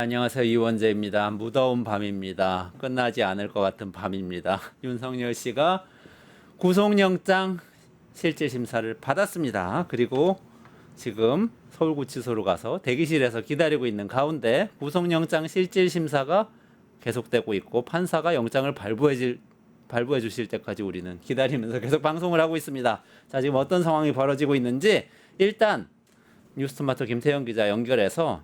안녕하세요. 이원재입니다. 무더운 밤입니다. 끝나지 않을 것 같은 밤입니다. 윤석열 씨가 구속영장 실질심사를 받았습니다. 그리고 지금 서울구치소로 가서 대기실에서 기다리고 있는 가운데 구속영장 실질심사가 계속되고 있고 판사가 영장을 발부해 주실 때까지 우리는 기다리면서 계속 방송을 하고 있습니다. 자, 지금 어떤 상황이 벌어지고 있는지 일단 뉴스토마토 김태형 기자 연결해서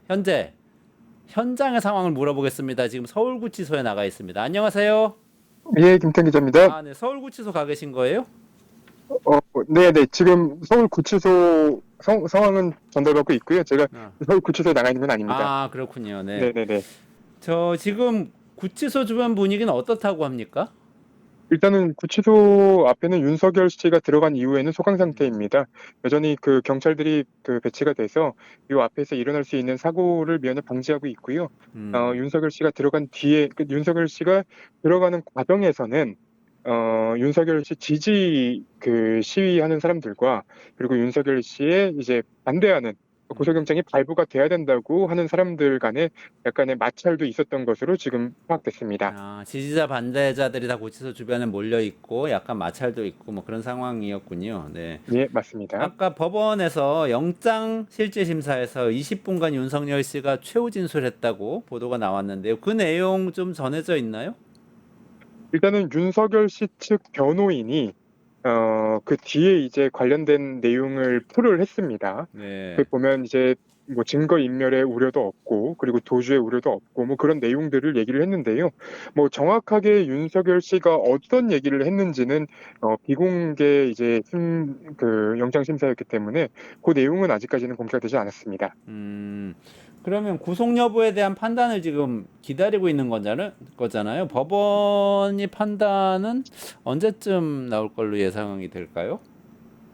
현장의 상황을 물어보겠습니다. 지금 서울구치소에 나가 있습니다. 안녕하세요. 예, 김태현 기자입니다. 네. 서울구치소 가 계신 거예요? 네네. 지금 서울구치소 상황은 전달받고 있고요. 제가 아, 서울구치소에 나가 있는 건 아닙니다. 그렇군요. 네. 네네네. 저 지금 구치소 주변 분위기는 어떻다고 합니까? 일단은 구치소 앞에는 윤석열 씨가 들어간 이후에는 소강 상태입니다. 여전히 그 경찰들이 그 배치가 돼서 이 앞에서 일어날 수 있는 사고를 미연에 방지하고 있고요. 윤석열 씨가 들어간 뒤에, 윤석열 씨가 들어가는 과정에서는 윤석열 씨 지지 그 시위하는 사람들과 그리고 윤석열 씨의 이제 반대하는 구속영장이 발부가 돼야 된다고 하는 사람들 간에 약간의 마찰도 있었던 것으로 지금 파악됐습니다. 지지자 반대자들이 다 구치소 주변에 몰려 있고 약간 마찰도 있고 뭐 그런 상황이었군요. 네. 예, 맞습니다. 아까 법원에서 영장 실질심사에서 20분간 윤석열 씨가 최후 진술했다고 보도가 나왔는데요. 그 내용 좀 전해져 있나요? 일단은 윤석열 씨 측 변호인이 그 뒤에 이제 관련된 내용을 풀을 했습니다. 네. 그 보면 이제 뭐 증거 인멸의 우려도 없고 그리고 도주의 우려도 없고 뭐 그런 내용들을 얘기를 했는데요. 뭐 정확하게 윤석열 씨가 어떤 얘기를 했는지는 비공개 이제 그 영장 심사였기 때문에 그 내용은 아직까지는 공개가 되지 않았습니다. 그러면 구속 여부에 대한 판단을 지금 기다리고 있는 거잖아요. 법원이 판단은 언제쯤 나올 걸로 예상이 될까요?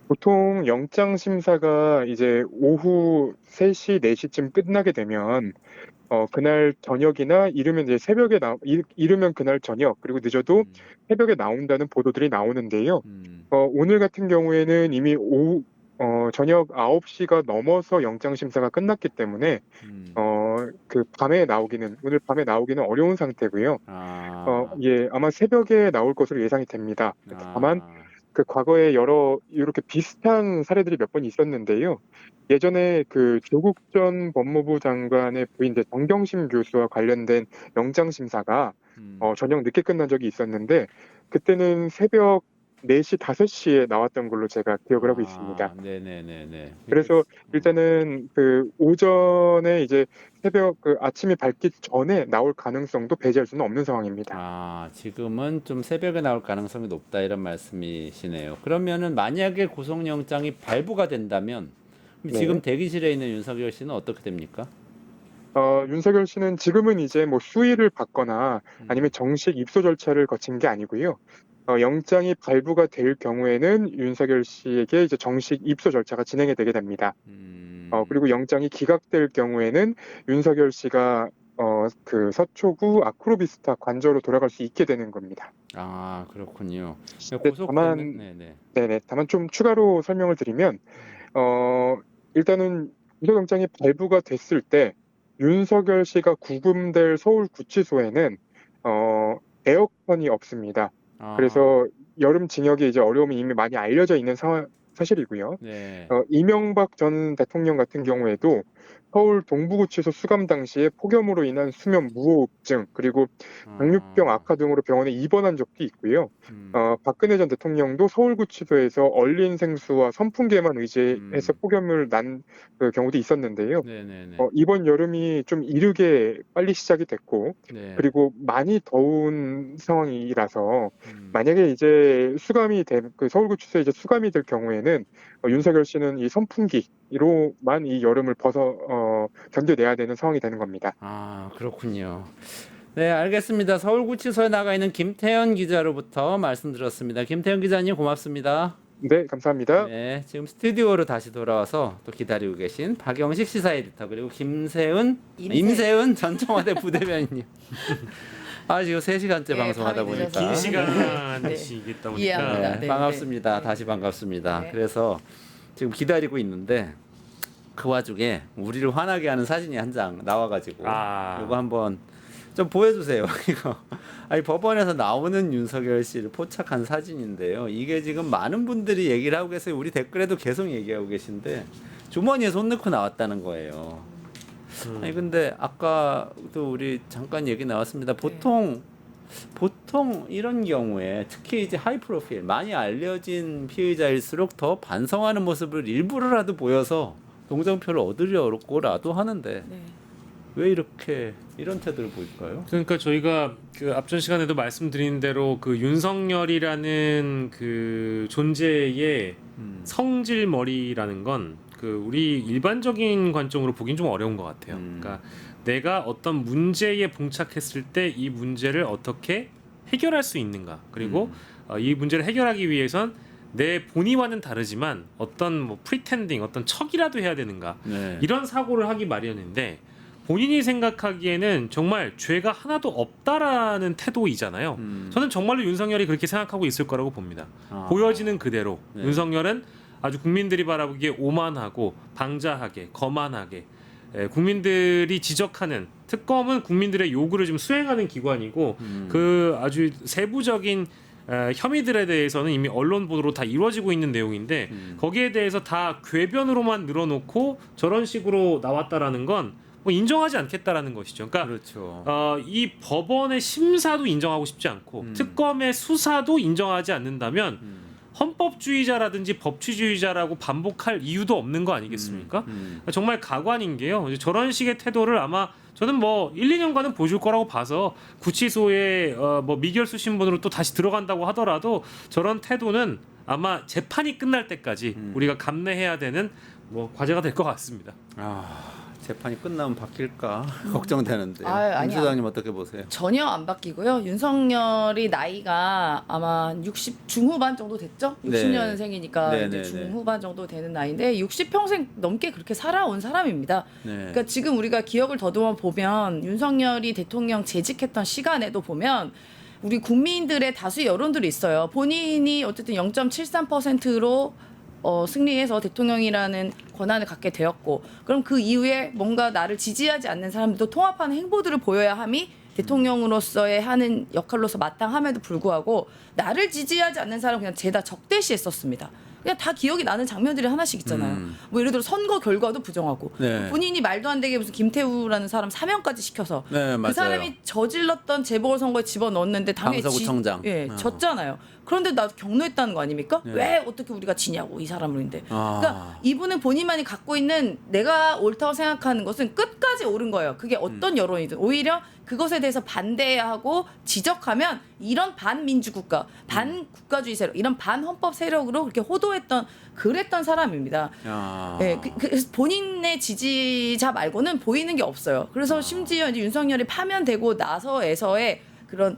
보통 영장 심사가 이제 오후 3시, 4시쯤 끝나게 되면 그날 저녁이나 이르면 이제 이르면 그날 저녁, 그리고 늦어도 음, 새벽에 나온다는 보도들이 나오는데요. 음, 오늘 같은 경우에는 이미 저녁 9시가 넘어서 영장 심사가 끝났기 때문에 음. 오늘 밤에 나오기는 어려운 상태고요. 아, 예, 아마 새벽에 나올 것으로 예상이 됩니다. 다만 아, 그 과거에 여러 이렇게 비슷한 사례들이 몇 번 있었는데요. 예전에 그 조국 전 법무부 장관의 부인 이제 정경심 교수와 관련된 영장 심사가 음. 저녁 늦게 끝난 적이 있었는데 그때는 새벽 4시, 5시에 나왔던 걸로 제가 기억을 하고 있습니다. 네네네네. 그래서 일단은 그 오전에 이제 새벽 그 아침이 밝기 전에 나올 가능성도 배제할 수는 없는 상황입니다. 지금은 좀 새벽에 나올 가능성이 높다 이런 말씀이시네요. 그러면은 만약에 구속영장이 발부가 된다면 지금 네. 대기실에 있는 윤석열 씨는 어떻게 됩니까? 윤석열 씨는 지금은 이제 뭐 수의를 받거나 음, 아니면 정식 입소 절차를 거친 게 아니고요. 영장이 발부가 될 경우에는 윤석열 씨에게 이제 정식 입소 절차가 진행이 되게 됩니다. 음, 그리고 영장이 기각될 경우에는 윤석열 씨가 그 서초구 아크로비스타 관저로 돌아갈 수 있게 되는 겁니다. 그렇군요. 근데 구속되면, 다만, 네네. 네네, 다만 좀 추가로 설명을 드리면, 어, 일단은 구속영장이 발부가 됐을 때 윤석열 씨가 구금될 서울구치소에는 에어컨이 없습니다. 아, 그래서 여름 징역이 이제 어려움이 이미 많이 알려져 있는 사실이고요. 네. 이명박 전 대통령 같은 경우에도 서울 동부구치소 수감 당시에 폭염으로 인한 수면 무호흡증 그리고 당뇨병 아, 악화 등으로 병원에 입원한 적도 있고요. 음, 박근혜 전 대통령도 서울구치소에서 얼린 생수와 선풍기에만 의지해서 음, 폭염을 난 그 경우도 있었는데요. 네네네. 이번 여름이 좀 이르게 빨리 시작이 됐고, 네. 그리고 많이 더운 상황이라서 음. 만약에 이제 그 서울구치소에 이제 수감이 될 경우에는 윤석열 씨는 이 선풍기로만 이 여름을 견뎌내야 되는 상황이 되는 겁니다. 그렇군요. 네, 알겠습니다. 서울구치소에 나가 있는 김태현 기자로부터 말씀드렸습니다. 김태현 기자님 고맙습니다. 네, 감사합니다. 네, 지금 스튜디오로 다시 돌아와서 또 기다리고 계신 박영식 시사 에디터 그리고 임세은 전 청와대 부대변인님. 지금 3시간째 예, 방송하다 밤이 보니까 늦어서. 긴 네. 시간이시겠다 보니까 이해합니다. 네, 네, 반갑습니다. 네. 다시 반갑습니다. 네. 그래서 지금 기다리고 있는데 그 와중에 우리를 화나게 하는 사진이 한 장 나와가지고 아. 이거 한번 좀 보여주세요. 이거 아니 법원에서 나오는 윤석열 씨를 포착한 사진인데요. 이게 지금 많은 분들이 얘기를 하고 계세요. 우리 댓글에도 계속 얘기하고 계신데 주머니에 손 넣고 나왔다는 거예요. 아니 근데 아까도 우리 잠깐 얘기 나왔습니다. 보통 이런 경우에 특히 이제 하이 프로필 많이 알려진 피의자일수록 더 반성하는 모습을 일부러라도 보여서 동정표를 얻으려고라도 하는데 네. 왜 이렇게 이런 태도를 보일까요? 그러니까 저희가 그 앞전 시간에도 말씀드린 대로 그 윤석열이라는 그 존재의 성질머리라는 건 그 우리 일반적인 관점으로 보긴 좀 어려운 것 같아요. 그러니까 내가 어떤 문제에 봉착했을 때 이 문제를 어떻게 해결할 수 있는가, 그리고 이 문제를 해결하기 위해선 내 본의와는 다르지만 어떤 뭐 프리텐딩, 어떤 척이라도 해야 되는가, 네. 이런 사고를 하기 마련인데 본인이 생각하기에는 정말 죄가 하나도 없다라는 태도이잖아요. 저는 정말로 윤석열이 그렇게 생각하고 있을 거라고 봅니다. 보여지는 그대로 네. 윤석열은 아주 국민들이 바라보기에 오만하고 방자하게, 거만하게, 국민들이 지적하는, 특검은 국민들의 요구를 좀 수행하는 기관이고 그 아주 세부적인 혐의들에 대해서는 이미 언론 보도로 다 이루어지고 있는 내용인데 거기에 대해서 다 궤변으로만 늘어놓고 저런 식으로 나왔다라는 건 뭐 인정하지 않겠다라는 것이죠. 그러니까 그렇죠. 이 법원의 심사도 인정하고 싶지 않고 특검의 수사도 인정하지 않는다면 헌법주의자라든지 법치주의자라고 반복할 이유도 없는 거 아니겠습니까? 정말 가관인 게요. 이제 저런 식의 태도를 아마 저는 뭐 1, 2년간은 보여줄 거라고 봐서 구치소에 뭐 미결수 신분으로 또 다시 들어간다고 하더라도 저런 태도는 아마 재판이 끝날 때까지 우리가 감내해야 되는 뭐 과제가 될 것 같습니다. 재판이 끝나면 바뀔까 걱정되는데. 아니야. 윤 소장님 어떻게 보세요? 전혀 안 바뀌고요. 윤석열이 나이가 아마 60 중후반 정도 됐죠? 네. 60년생이니까 네, 이제 네, 중후반 정도 되는 나이인데 60평생 넘게 그렇게 살아온 사람입니다. 네. 그러니까 지금 우리가 기억을 더듬어 보면 윤석열이 대통령 재직했던 시간에도 보면 우리 국민들의 다수 여론들이 있어요. 본인이 어쨌든 0.73%로 승리해서 대통령이라는 권한을 갖게 되었고, 그럼 그 이후에 뭔가 나를 지지하지 않는 사람들도 통합하는 행보들을 보여야 함이 대통령으로서의 하는 역할로서 마땅함에도 불구하고 나를 지지하지 않는 사람은 그냥 죄다 적대시했었습니다. 그냥 다 기억이 나는 장면들이 하나씩 있잖아요. 뭐 예를 들어 선거 결과도 부정하고 네. 본인이 말도 안 되게 무슨 김태우라는 사람 사면까지 시켜서 네, 맞아요. 그 사람이 저질렀던 재보궐선거에 집어넣었는데 당연히 강서구청장. 졌잖아요. 그런데 나도 경로했다는 거 아닙니까? 네. 왜 어떻게 우리가 지냐고 이 사람인데. 그러니까 이분은 본인만이 갖고 있는 내가 옳다고 생각하는 것은 끝까지 옳은 거예요. 그게 어떤 여론이든 오히려 그것에 대해서 반대해야 하고 지적하면 이런 반민주국가, 반국가주의 세력, 이런 반헌법 세력으로 그렇게 호도했던 그랬던 사람입니다. 네, 그래서 본인의 지지자 말고는 보이는 게 없어요. 그래서 심지어 이제 윤석열이 파면되고 나서에서의 그런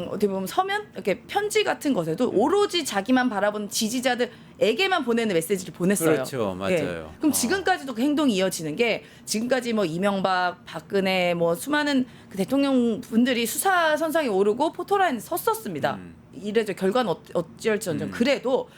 어떻게 보면 서면 이렇게 편지 같은 것에도 오로지 자기만 바라보는 지지자들에게만 보내는 메시지를 보냈어요. 그렇죠, 맞아요. 예. 그럼 지금까지도 그 행동이 이어지는 게 지금까지 뭐 이명박, 박근혜 뭐 수많은 그 대통령 분들이 수사 선상에 오르고 포토라인에 섰었습니다. 이래저 결과는 어찌할지언정 그래도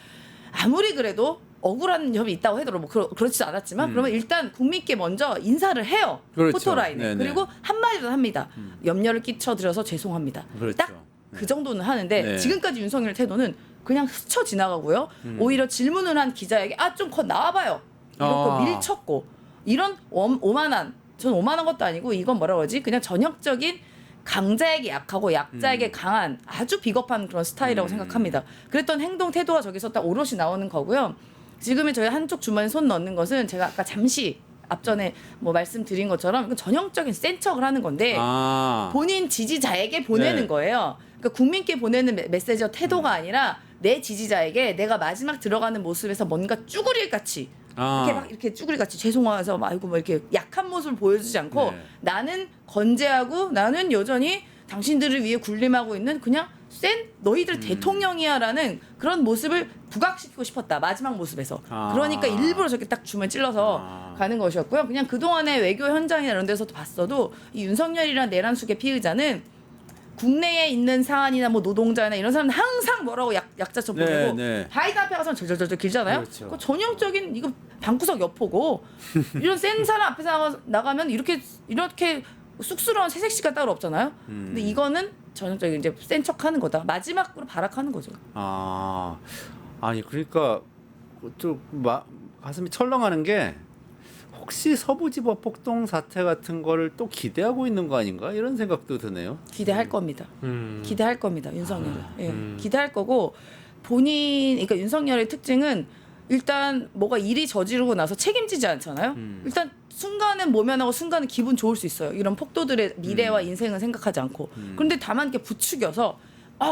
아무리 그래도 억울한 점이 있다고 하더라도 뭐 그렇지도 않았지만 그러면 일단 국민께 먼저 인사를 해요. 그렇죠. 포토라인에. 네네. 그리고 한마디도 합니다. 염려를 끼쳐드려서 죄송합니다. 그렇죠. 딱 그 정도는 하는데 네. 지금까지 윤석열 태도는 그냥 스쳐 지나가고요. 오히려 질문을 한 기자에게 좀 나와봐요. 이렇게 밀쳤고 이런 오만한, 저는 오만한 것도 아니고 이건 뭐라 그러지? 그냥 전형적인 강자에게 약하고 약자에게 강한 아주 비겁한 그런 스타일이라고 생각합니다. 그랬던 행동 태도가 저기서 딱 오롯이 나오는 거고요. 지금의 저희 한쪽 주머니에 손 넣는 것은 제가 아까 잠시 앞전에 뭐 말씀드린 것처럼 전형적인 센 척을 하는 건데 본인 지지자에게 보내는 네. 거예요. 그러니까 국민께 보내는 메시지와 태도가 아니라 내 지지자에게 내가 마지막 들어가는 모습에서 뭔가 쭈구리 같이 이렇게 막 이렇게 쭈구리 같이 죄송해서 아이고 뭐 이렇게 약한 모습을 보여주지 않고 네. 나는 건재하고 나는 여전히 당신들을 위해 군림하고 있는 그냥 센 너희들 대통령이야라는 그런 모습을 부각시키고 싶었다. 마지막 모습에서. 그러니까 일부러 저렇게 딱 주머니 찔러서 가는 것이었고요. 그냥 그동안의 외교 현장이나 이런 데서도 봤어도 이 윤석열이라는 내란숙의 피의자는 국내에 있는 사안이나 뭐 노동자나 이런 사람들 항상 뭐라고 약자처럼 보내고 바이든 앞에 가서는 절절절절 길잖아요. 그렇죠. 그 전형적인 이거 방구석 여포고 이런 센 사람 앞에 나가면 이렇게 쑥스러운 새색시가 따로 없잖아요. 근데 이거는 전형적인 이제 센 척하는 거다. 마지막으로 발악하는 거죠. 아니 그러니까 좀 가슴이 철렁하는 게 혹시 서부지법 폭동 사태 같은 거를 또 기대하고 있는 거 아닌가 이런 생각도 드네요. 기대할 겁니다. 기대할 겁니다. 윤석열은. 예. 기대할 거고 그러니까 윤석열의 특징은 일단 뭐가 일이 저지르고 나서 책임지지 않잖아요. 일단 순간은 모면하고 순간은 기분 좋을 수 있어요. 이런 폭도들의 미래와 인생은 생각하지 않고. 그런데 다만 이렇게 부추겨서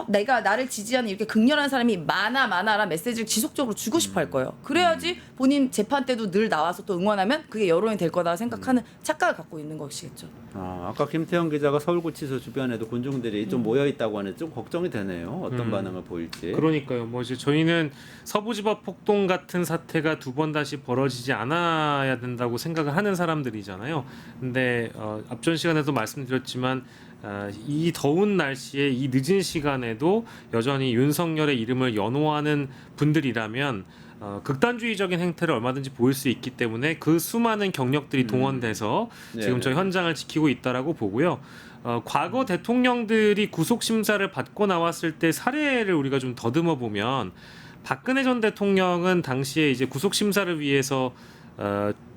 내가 나를 지지하는 이렇게 극렬한 사람이 많아라 메시지를 지속적으로 주고 싶어 할 거예요. 그래야지 본인 재판 때도 늘 나와서 또 응원하면 그게 여론이 될 거다 생각하는 착각을 갖고 있는 것이겠죠. 아까 김태형 기자가 서울구치소 주변에도 군중들이 좀 모여 있다고 하는데 좀 걱정이 되네요. 어떤 반응을 보일지. 그러니까요. 뭐 이제 저희는 서부지법 폭동 같은 사태가 두 번 다시 벌어지지 않아야 된다고 생각을 하는 사람들이잖아요. 근데 앞전 시간에도 말씀드렸지만 이 더운 날씨에 이 늦은 시간에도 여전히 윤석열의 이름을 연호하는 분들이라면 극단주의적인 행태를 얼마든지 보일 수 있기 때문에 그 수많은 경력들이 동원돼서 지금 저 현장을 지키고 있다라고 보고요. 과거 대통령들이 구속 심사를 받고 나왔을 때 사례를 우리가 좀 더듬어 보면 박근혜 전 대통령은 당시에 이제 구속 심사를 위해서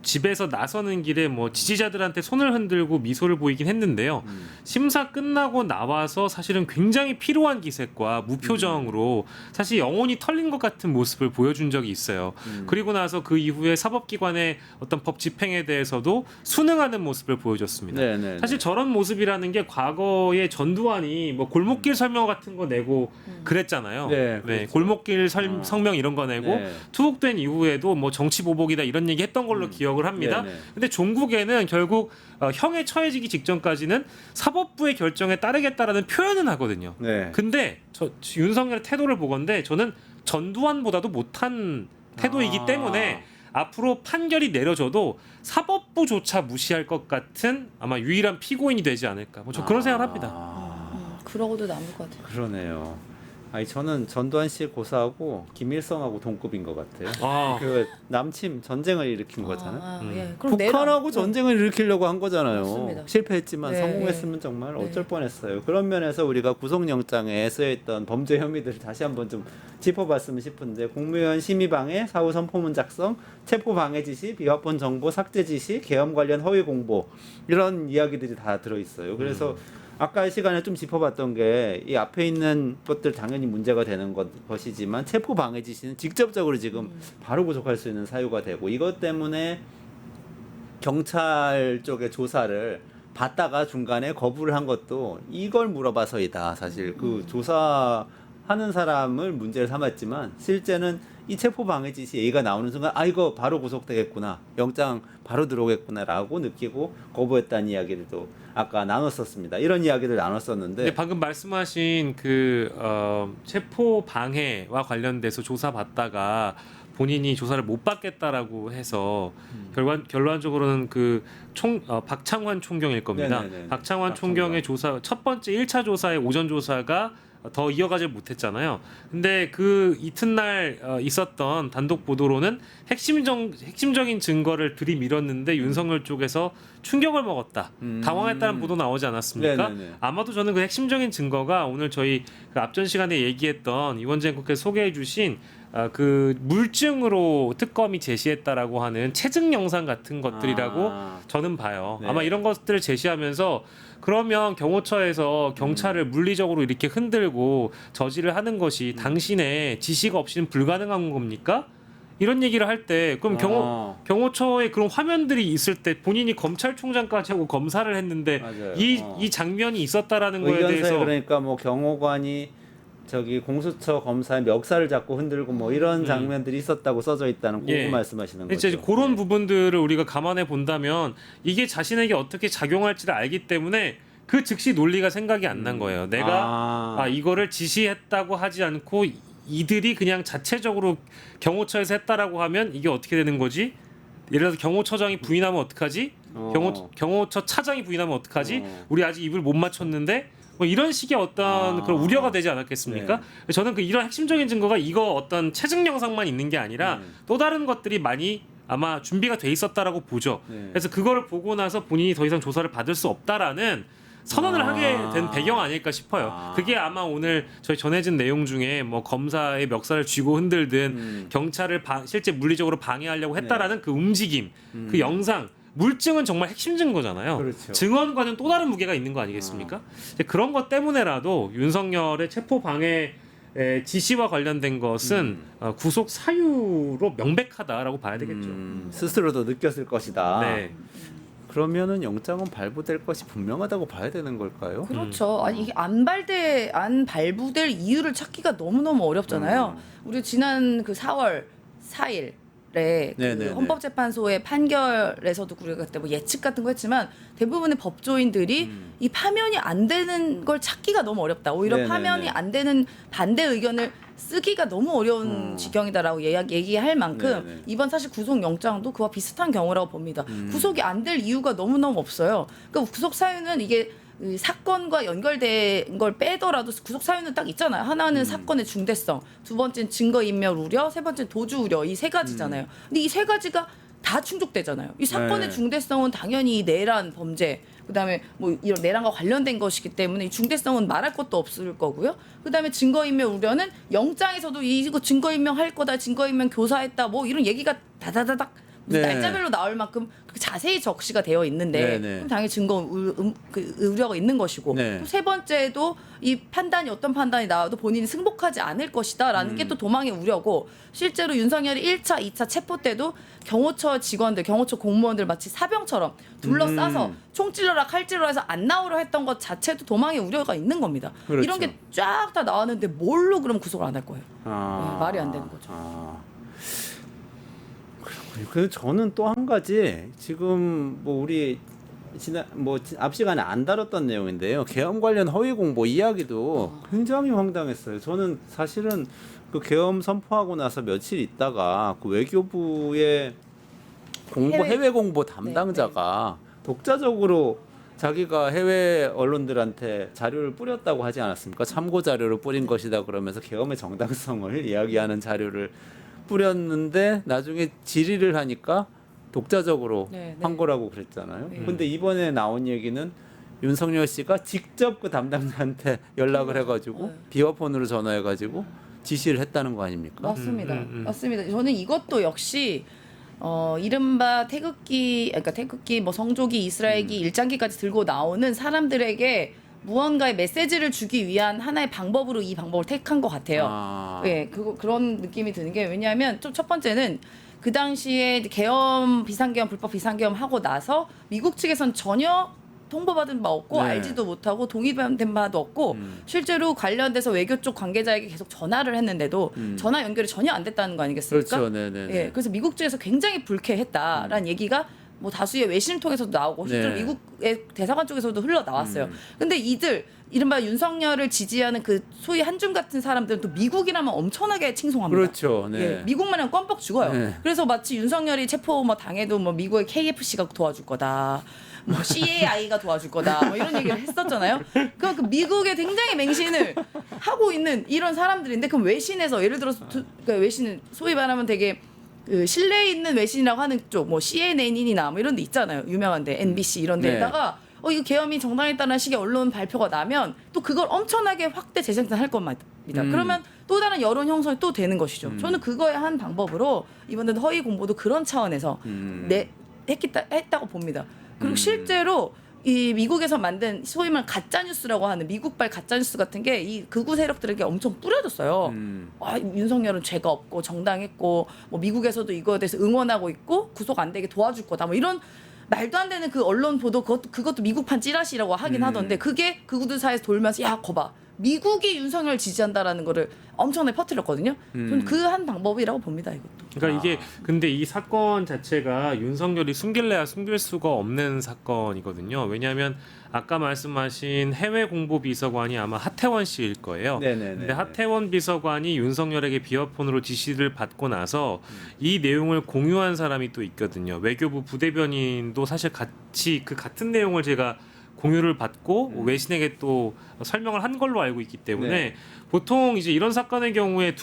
집에서 나서는 길에 뭐 지지자들한테 손을 흔들고 미소를 보이긴 했는데요. 심사 끝나고 나와서 사실은 굉장히 피로한 기색과 무표정으로 사실 영혼이 털린 것 같은 모습을 보여준 적이 있어요. 그리고 나서 그 이후에 사법기관의 어떤 법 집행에 대해서도 순응하는 모습을 보여줬습니다. 사실 저런 모습이라는 게 과거에 전두환이 뭐 골목길 설명 같은 거 내고 그랬잖아요. 그렇죠. 골목길 성명 이런 거 내고 투옥된 이후에도 뭐 정치 보복이다 이런 얘기 했던 걸로 기억을 합니다. 근데 종국에는 결국 형에 처해지기 직전까지는 사법부의 결정에 따르겠다라는 표현은 하거든요. 근데 윤석열의 태도를 보건대 저는 전두환보다도 못한 태도이기 때문에 앞으로 판결이 내려져도 사법부조차 무시할 것 같은 아마 유일한 피고인이 되지 않을까. 뭐 저 그런 생각을 합니다. 그러고도 남을 것 같아요. 그러네요. 저는 전두환 씨 고사하고 김일성하고 동급인 것 같아요. 그 남침 전쟁을 일으킨 거잖아요. 그럼 북한하고 전쟁을 일으키려고 한 거잖아요. 맞습니다. 실패했지만 성공했으면 정말 어쩔 뻔했어요. 그런 면에서 우리가 구속영장에 쓰여있던 범죄 혐의들을 다시 한번 좀 짚어봤으면 싶은데 공무원 심의방해, 사후 선포문 작성, 체포방해 지시, 비화본 정보 삭제 지시, 계엄 관련 허위 공보 이런 이야기들이 다 들어있어요. 그래서 아까 시간에 좀 짚어봤던 게 이 앞에 있는 것들 당연히 문제가 되는 것이지만 체포 방해 지시는 직접적으로 지금 바로 구속할 수 있는 사유가 되고 이것 때문에 경찰 쪽의 조사를 받다가 중간에 거부를 한 것도 이걸 물어봐서이다. 사실 그 조사하는 사람을 문제를 삼았지만 실제는 이 체포 방해 지시 얘기가 나오는 순간 이거 바로 구속되겠구나. 영장 바로 들어오겠구나라고 느끼고 거부했다는 이야기도 아까 나눴었습니다. 이런 이야기를 나눴었는데 근데 방금 말씀하신 그 체포 방해와 관련돼서 조사 받다가 본인이 조사를 못 받겠다라고 해서 결론적으로는 그 박창환 총경일 겁니다. 박창환 총경의 조사 첫 번째 1차 조사의 오전 조사가 더 이어가지 못했잖아요. 근데 그 이튿날 있었던 단독 보도로는 핵심적인 증거를 들이밀었는데 윤석열 쪽에서 충격을 먹었다. 당황했다는 보도 나오지 않았습니까? 아마도 저는 그 핵심적인 증거가 오늘 저희 그 앞전 시간에 얘기했던 이원재 국회에서 소개해 주신 그 물증으로 특검이 제시했다라고 하는 체증 영상 같은 것들이라고 저는 봐요. 아마 이런 것들을 제시하면서 그러면 경호처에서 경찰을 물리적으로 이렇게 흔들고 저지를 하는 것이 당신의 지시가 없이는 불가능한 겁니까? 이런 얘기를 할 때 그럼 경호처에 그런 화면들이 있을 때 본인이 검찰총장까지 하고 검사를 했는데 이 장면이 있었다라는 거에 대해서 그러니까 뭐 경호관이 공수처 검사의 멱살을 잡고 흔들고 뭐 이런 장면들이 있었다고 써져 있다는 그 말씀하시는 거죠. 이제 그런 부분들을 우리가 감안해 본다면 이게 자신에게 어떻게 작용할지를 알기 때문에 그 즉시 논리가 생각이 안 난 거예요. 내가 이거를 지시했다고 하지 않고 이들이 그냥 자체적으로 경호처에서 했다라고 하면 이게 어떻게 되는 거지? 예를 들어서 경호처장이 부인하면 어떡하지? 경호처 차장이 부인하면 어떡하지? 우리 아직 입을 못 맞췄는데 뭐 이런 식의 어떤 그런 우려가 되지 않았겠습니까? 네. 저는 그 이런 핵심적인 증거가 이거 어떤 체증 영상만 있는 게 아니라 또 다른 것들이 많이 아마 준비가 돼 있었다라고 보죠. 네. 그래서 그거를 보고 나서 본인이 더 이상 조사를 받을 수 없다라는 선언을 하게 된 배경 아닐까 싶어요. 그게 아마 오늘 저희 전해진 내용 중에 뭐 검사의 멱살을 쥐고 흔들든 경찰을 실제 물리적으로 방해하려고 했다라는 그 움직임, 그 영상, 물증은 정말 핵심 증거잖아요. 그렇죠. 증언과는 또 다른 무게가 있는 거 아니겠습니까? 이제 그런 것 때문에라도 윤석열의 체포 방해 지시와 관련된 것은 구속 사유로 명백하다라고 봐야 되겠죠. 스스로도 느꼈을 것이다. 네. 그러면은 영장은 발부될 것이 분명하다고 봐야 되는 걸까요? 그렇죠. 아니 이게 안 발부될 이유를 찾기가 너무 어렵잖아요. 우리 지난 그 4월 4일에 그 네네네. 헌법재판소의 판결에서도 우리가 그때 뭐 예측 같은 거 했지만 대부분의 법조인들이 이 파면이 안 되는 걸 찾기가 너무 어렵다. 오히려 네네네. 파면이 안 되는 반대 의견을 쓰기가 너무 어려운 지경이다라고 얘기할 만큼 네네. 이번 사실 구속영장도 그와 비슷한 경우라고 봅니다. 구속이 안 될 이유가 너무너무 없어요. 그러니까 구속 사유는 이게 이 사건과 연결된 걸 빼더라도 구속 사유는 딱 있잖아요. 하나는 사건의 중대성, 두 번째는 증거인멸 우려, 세 번째는 도주 우려 이 세 가지잖아요. 근데 이 세 가지가 다 충족되잖아요. 이 사건의 네. 중대성은 당연히 이 내란 범죄, 그다음에 뭐 이런 내란과 관련된 것이기 때문에 이 중대성은 말할 것도 없을 거고요. 그다음에 증거인멸 우려는 영장에서도 이거 증거인멸 할 거다, 증거인멸 교사했다, 뭐 이런 얘기가 다다다닥 무슨 네. 날짜별로 나올 만큼 그렇게 자세히 적시가 되어 있는데 네네. 그럼 당연히 증거 그 우려가 있는 것이고 네. 또 세 번째도 이 판단이 어떤 판단이 나와도 본인이 승복하지 않을 것이다라는 게 또 도망의 우려고 실제로 윤석열이 1차, 2차 체포 때도 경호처 직원들, 경호처 공무원들 마치 사병처럼 둘러싸서 총 찔러라 칼 찔러라 해서 안 나오려 했던 것 자체도 도망의 우려가 있는 겁니다. 그렇죠. 이런 게 쫙 다 나왔는데 뭘로 그럼 구속을 안 할 거예요? 네, 말이 안 되는 거죠. 그 저는 또 한 가지 지금 뭐 우리 지난 뭐 앞 시간에 안 다뤘던 내용인데요. 계엄 관련 허위 공보 이야기도 굉장히 황당했어요. 저는 사실은 그 계엄 선포하고 나서 며칠 있다가 그 외교부의 해외 공보 담당자가 독자적으로 자기가 해외 언론들한테 자료를 뿌렸다고 하지 않았습니까? 참고 자료를 뿌린 것이다 그러면서 계엄의 정당성을 이야기하는 자료를 뿌렸는데 나중에 질의를 하니까 독자적으로 한 거라고 그랬잖아요. 근데 이번에 나온 얘기는 윤석열 씨가 직접 그 담당자한테 연락을 해가지고 비화폰으로 전화해가지고 지시를 했다는 거 아닙니까? 맞습니다. 맞습니다. 저는 이것도 역시 이른바 태극기, 뭐 성조기, 이스라엘기, 일장기까지 들고 나오는 사람들에게 무언가의 메시지를 주기 위한 하나의 방법으로 이 방법을 택한 것 같아요. 예, 그런 느낌이 드는 게 왜냐하면 좀 첫 번째는 그 당시에 계엄, 비상계엄, 불법 비상계엄 하고 나서 미국 측에선 전혀 통보받은 바 없고 네. 알지도 못하고 동의된 바도 없고 실제로 관련돼서 외교 쪽 관계자에게 계속 전화를 했는데도 전화 연결이 전혀 안 됐다는 거 아니겠습니까? 그렇죠, 네네. 예, 그래서 미국 측에서 굉장히 불쾌했다라는 얘기가 뭐 다수의 외신을 통해서도 나오고 실제로 네. 미국의 대사관 쪽에서도 흘러 나왔어요. 근데 이들 이른바 윤석열을 지지하는 그 소위 한중 같은 사람들은 또 미국이라면 엄청나게 칭송합니다. 그렇죠. 네. 예, 미국만 하면 껌뻑 죽어요. 네. 그래서 마치 윤석열이 체포 뭐 당해도 뭐 미국의 KFC가 도와줄 거다. 뭐 CAI가 도와줄 거다. 뭐 이런 얘기를 했었잖아요. 그 미국에 굉장히 맹신을 하고 있는 이런 사람들인데 그럼 외신에서 예를 들어서 그러니까 외신은 소위 말하면 되게 그 신뢰 있는 외신이라고 하는 쪽, 뭐 CNN이나 뭐 이런 데 있잖아요. 유명한데 NBC 이런 데다가 이거 계엄이 정당했다는 식의 언론 발표가 나면 또 그걸 엄청나게 확대 재생산할 겁니다. 그러면 또 다른 여론 형성이 또 되는 것이죠. 저는 그거의 한 방법으로 이번에 허위 공보도 그런 차원에서 했다고 봅니다. 그리고 실제로 이 미국에서 만든 소위 말 가짜 뉴스라고 하는 미국발 가짜 뉴스 같은 게 이 극우 세력들에게 엄청 뿌려졌어요. 윤석열은 죄가 없고 정당했고 뭐 미국에서도 이거에 대해서 응원하고 있고 구속 안 되게 도와줄 거다. 뭐 이런 말도 안 되는 그 언론 보도 그것도 미국판 찌라시라고 하긴 하던데 그게 극우들 사이에서 돌면서 야 거봐 미국이 윤석열 지지한다라는 거를 엄청나게 퍼뜨렸거든요. 저는 그 한 방법이라고 봅니다. 이것도. 그러니까 이게 근데 이 사건 자체가 윤석열이 숨길래야 숨길 수가 없는 사건이거든요. 왜냐하면 아까 말씀하신 해외 공보 비서관이 아마 하태원 씨일 거예요. 네네네. 근데 하태원 비서관이 윤석열에게 비화폰으로 지시를 받고 나서 이 내용을 공유한 사람이 또 있거든요. 외교부 부대변인도 사실 같이 그 같은 내용을 제가 공유를 받고 음. 외신에게 또 설명을 한 걸로 알고 있기 때문에 네. 보통 이제 이런 사건의 경우에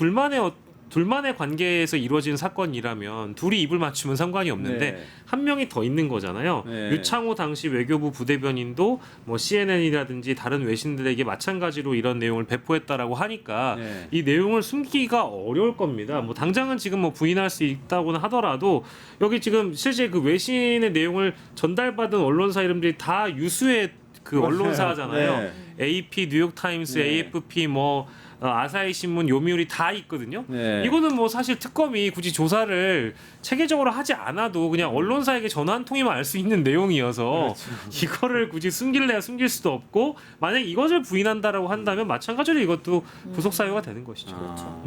둘만의 관계에서 이루어진 사건이라면 둘이 입을 맞추면 상관이 없는데 네. 한 명이 더 있는 거잖아요. 네. 유창호 당시 외교부 부대변인도 뭐 CNN이라든지 다른 외신들에게 마찬가지로 이런 내용을 배포했다라고 하니까 네. 이 내용을 숨기기가 어려울 겁니다. 뭐 당장은 지금 뭐 부인할 수 있다고는 하더라도 여기 지금 실제 그 외신의 내용을 전달받은 언론사 이름들이 다 유수의 그 맞아요. 언론사잖아요. 네. AP, 뉴욕타임스, 네. AFP, 뭐 아사히 신문, 요미우리 다 있거든요. 네. 이거는 뭐 사실 특검이 굳이 조사를 체계적으로 하지 않아도 그냥 언론사에게 전화 한 통이면 알 수 있는 내용이어서 이거를 굳이 숨길래야 숨길 수도 없고 만약 이것을 부인한다라고 한다면 마찬가지로 이것도 구속 사유가 되는 것이죠. 아, 그렇죠.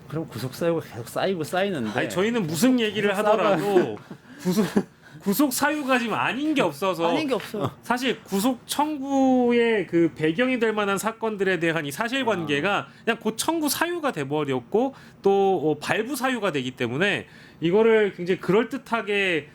그럼 구속 사유가 계속 쌓이고 쌓이는데. 아니 저희는 무슨 얘기를 하더라도 구속 사유가 지금 아닌 게 없어서 아닌 게 없어요. 사실 구속 청구의 그 배경이 될 만한 사건들에 대한 이 사실관계가 그냥 곧 청구 사유가 돼버렸고 또 발부 사유가 되기 때문에 이거를 굉장히 그럴듯하게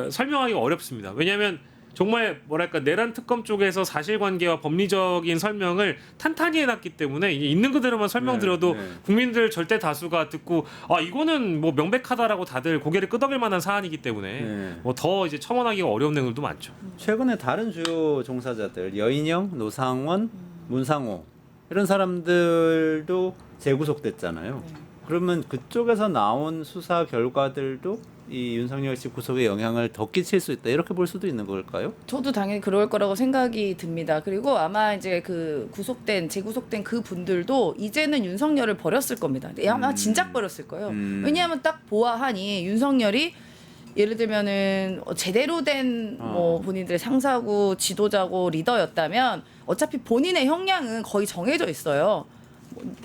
설명하기가 어렵습니다. 왜냐하면 정말 뭐랄까 내란 특검 쪽에서 사실관계와 법리적인 설명을 탄탄히 해놨기 때문에 이게 있는 그대로만 설명드려도 네, 네. 국민들 절대 다수가 듣고 아 이거는 뭐 명백하다라고 다들 고개를 끄덕일 만한 사안이기 때문에 네. 뭐 더 이제 첨언하기가 어려운 내용들도 많죠. 최근에 다른 주요 종사자들 여인영, 노상원, 문상호 이런 사람들도 재구속됐잖아요. 네. 그러면 그쪽에서 나온 수사 결과들도 이 윤석열 씨 구속에 영향을 더 끼칠 수 있다 이렇게 볼 수도 있는 걸까요? 저도 당연히 그럴 거라고 생각이 듭니다. 그리고 아마 이제 그 재구속된 그 분들도 이제는 윤석열을 버렸을 겁니다. 아마 진작 버렸을 거예요. 왜냐하면 딱 보아하니 윤석열이 예를 들면은 제대로 된 뭐 본인들의 상사고 지도자고 리더였다면 어차피 본인의 형량은 거의 정해져 있어요.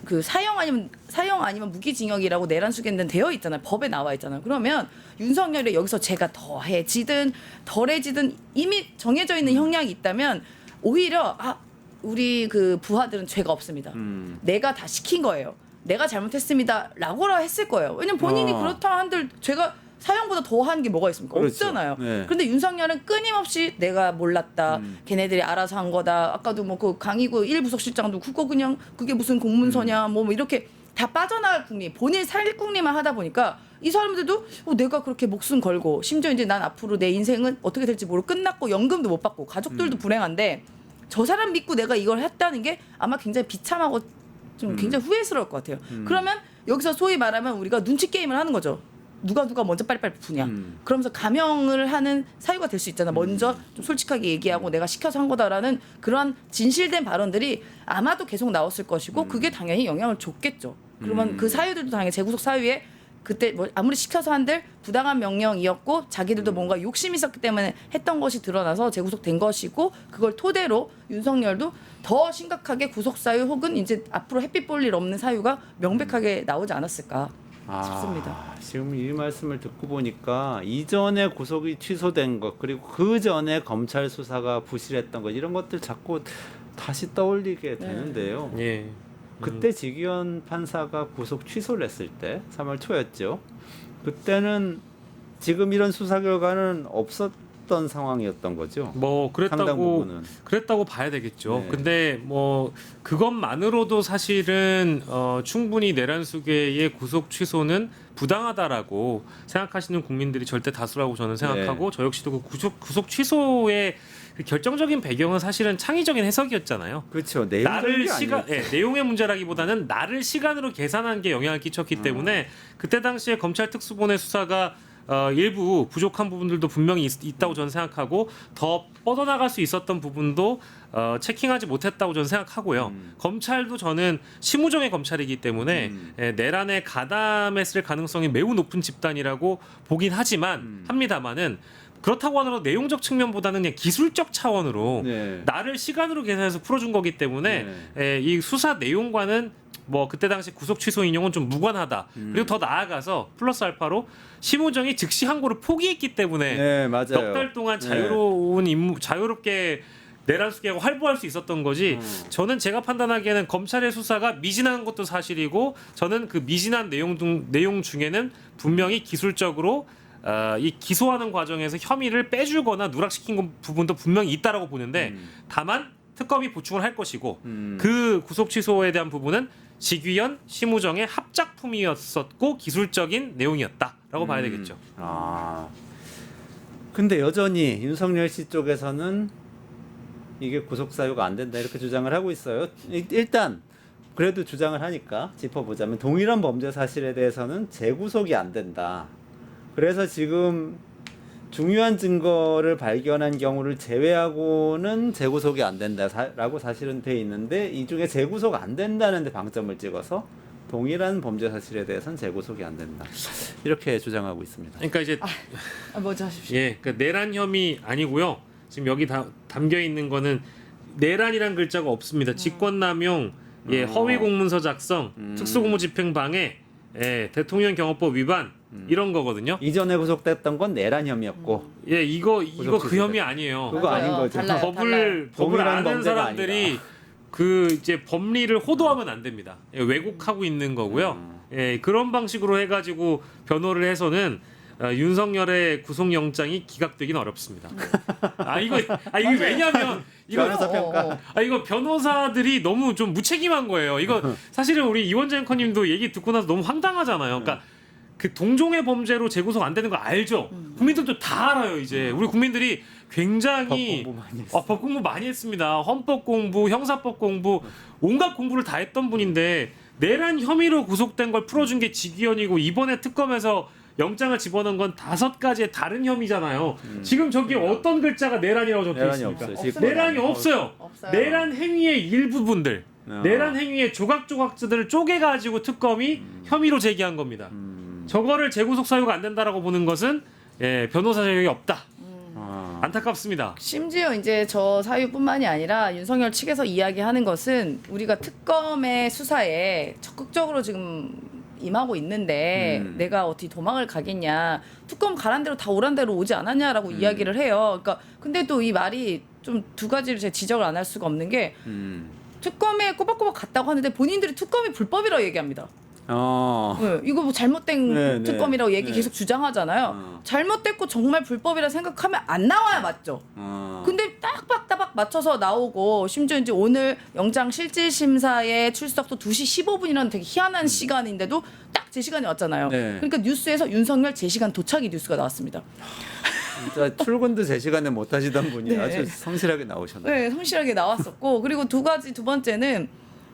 그 사형 아니면 무기징역이라고 내란 수개는 되어 있잖아요. 법에 나와 있잖아요. 그러면 윤석열이 여기서 죄가 더해지든 덜해지든 이미 정해져 있는 형량이 있다면 오히려 우리 그 부하들은 죄가 없습니다. 내가 다 시킨 거예요. 내가 잘못했습니다라고라 했을 거예요. 왜냐면 본인이 그렇다 한들 죄가 사형보다 더한 게 뭐가 있습니까? 그렇죠. 없잖아요. 네. 그런데 윤석열은 끊임없이 내가 몰랐다. 걔네들이 알아서 한 거다. 아까도 뭐 그 강희구 1부속실장도 그거 그냥 그게 무슨 공문서냐 뭐 이렇게 다 빠져나갈 국리 본인 살 국리만 하다 보니까 이 사람들도 내가 그렇게 목숨 걸고 심지어 이제 난 앞으로 내 인생은 어떻게 될지 모르고 끝났고 연금도 못 받고 가족들도 불행한데 저 사람 믿고 내가 이걸 했다는 게 아마 굉장히 비참하고 좀 굉장히 후회스러울 것 같아요. 그러면 여기서 소위 말하면 우리가 눈치 게임을 하는 거죠. 누가 먼저 빨리빨리 푸냐. 그러면서 감형을 하는 사유가 될 수 있잖아. 먼저 좀 솔직하게 얘기하고 내가 시켜서 한 거다라는 그런 진실된 발언들이 아마도 계속 나왔을 것이고 그게 당연히 영향을 줬겠죠. 그러면 그 사유들도 당연히 재구속 사유에 그때 뭐 아무리 시켜서 한들 부당한 명령이었고 자기들도 뭔가 욕심이 있었기 때문에 했던 것이 드러나서 재구속된 것이고 그걸 토대로 윤석열도 더 심각하게 구속 사유 혹은 이제 앞으로 햇빛 볼 일 없는 사유가 명백하게 나오지 않았을까 싶습니다. 지금 이 말씀을 듣고 보니까 이전에 구속이 취소된 것 그리고 그 전에 검찰 수사가 부실했던 것 이런 것들 자꾸 다시 떠올리게 되는데요. 예. 그때 지기현 판사가 구속 취소를 했을 때 3월 초였죠. 그때는 지금 이런 수사 결과는 없었던 상황이었던 거죠. 뭐 상당 부분은. 그랬다고 봐야 되겠죠. 네. 근데 뭐 그것만으로도 사실은 충분히 내란 수계의 구속 취소는 부당하다라고 생각하시는 국민들이 절대 다수라고 저는 생각하고 저 역시도 그 구속 취소의 그 결정적인 배경은 사실은 창의적인 해석이었잖아요. 그렇죠. 나를 내용의 문제라기보다는 나를 시간으로 계산한 게 영향을 끼쳤기 때문에 그때 당시에 검찰 특수본의 수사가 일부 부족한 부분들도 분명히 있다고 저는 생각하고 더 뻗어나갈 수 있었던 부분도 체킹하지 못했다고 저는 생각하고요. 검찰도 저는 심우정의 검찰이기 때문에 내란에 가담했을 가능성이 매우 높은 집단이라고 보긴 합니다만은 그렇다고 하더라도 내용적 측면보다는 그냥 기술적 차원으로 나를 시간으로 계산해서 풀어준 거기 때문에 이 수사 내용과는 뭐 그때 당시 구속 취소 인용은 좀 무관하다. 그리고 더 나아가서 플러스 알파로 심우정이 즉시 항고를 포기했기 때문에 맞아요. 넉 달 동안 자유롭게 내란 수계하고 활보할 수 있었던 거지. 저는 제가 판단하기에는 검찰의 수사가 미진한 것도 사실이고 저는 그 미진한 내용 중에는 분명히 기술적으로 이 기소하는 과정에서 혐의를 빼주거나 누락시킨 부분도 분명히 있다라고 보는데 다만 특검이 보충을 할 것이고 그 구속 취소에 대한 부분은 직위원 심우정의 합작품이었었고 기술적인 내용이었다라고 봐야 되겠죠. 아. 근데 여전히 윤석열 씨 쪽에서는 이게 구속 사유가 안 된다 이렇게 주장을 하고 있어요. 일단 그래도 주장을 하니까 짚어보자면 동일한 범죄 사실에 대해서는 재구속이 안 된다. 그래서 지금 중요한 증거를 발견한 경우를 제외하고는 재구속이 안 된다라고 사실은 돼 있는데 이 중에 재구속 안 된다는데 방점을 찍어서 동일한 범죄 사실에 대해서는 재구속이 안 된다. 이렇게 주장하고 있습니다. 그러니까 이제 먼저 하십시오. 예, 그 내란 혐의 아니고요. 지금 여기 담겨 있는 거는 내란이란 글자가 없습니다. 직권남용, 예, 허위 공문서 작성, 특수공무 집행 방해, 예, 대통령 경호법 위반 이런 거거든요. 이전에 구속됐던 건 내란 혐의였고 예, 이거 구속 그 혐의 아니에요. 그거 맞아요. 아닌 거죠. 달라요. 법을 동일한 아는 범죄가 사람들이 아니다. 그 이제 법리를 호도하면 안 됩니다. 예, 왜곡하고 있는 거고요. 예, 그런 방식으로 해가지고 변호를 해서는 윤석열의 구속영장이 기각되기는 어렵습니다. 이거 왜냐면 변호사 평가. 이거 변호사들이 너무 좀 무책임한 거예요. 이거 사실은 우리 이원재 앵커님도 얘기 듣고 나서 너무 황당하잖아요. 그러니까 그 동종의 범죄로 재구속 안 되는 거 알죠? 국민들도 다 알아요. 이제 우리 국민들이 굉장히 법 공부 많이 했어요. 법 공부 많이 했습니다. 헌법 공부, 형사법 공부, 온갖 공부를 다 했던 분인데 내란 혐의로 구속된 걸 풀어준 게 직위원이고 이번에 특검에서 영장을 집어넣은 건 5가지의 다른 혐의잖아요. 지금 저기 어떤 글자가 내란이라고 적혀 내란이 있습니까? 없어요. 없습니다. 내란이 없어요. 없어요. 내란 행위의 일부분들, 어. 내란 행위의 조각조각들을 쪼개가지고 특검이 혐의로 제기한 겁니다. 저거를 재구속 사유가 안 된다라고 보는 것은 예, 변호사 자격이 없다. 아. 안타깝습니다. 심지어 이제 저 사유뿐만이 아니라 윤석열 측에서 이야기하는 것은 우리가 특검의 수사에 적극적으로 지금 임하고 있는데 내가 어떻게 도망을 가겠냐, 특검 가란 대로 다 오란 대로 오지 않았냐라고 이야기를 해요. 그러니까 근데 또 이 말이 좀 두 가지를 제가 지적을 안 할 수가 없는 게 특검에 꼬박꼬박 갔다고 하는데 본인들이 특검이 불법이라고 얘기합니다. 네, 이거 뭐 잘못된 네, 네. 특검이라고 얘기 계속 주장하잖아요. 잘못됐고 정말 불법이라 생각하면 안 나와야 맞죠. 근데 따박따박 맞춰서 나오고 심지어 이제 오늘 영장 실질 심사에 출석도 2시 15분이라는 되게 희한한 시간인데도 딱 제 시간이 왔잖아요. 네. 그러니까 뉴스에서 윤석열 제 시간 도착이 뉴스가 나왔습니다. 진짜 출근도 제 시간에 못 하시던 분이 네. 아주 성실하게 나오셨네요. 네, 성실하게 나왔었고 그리고 두 번째는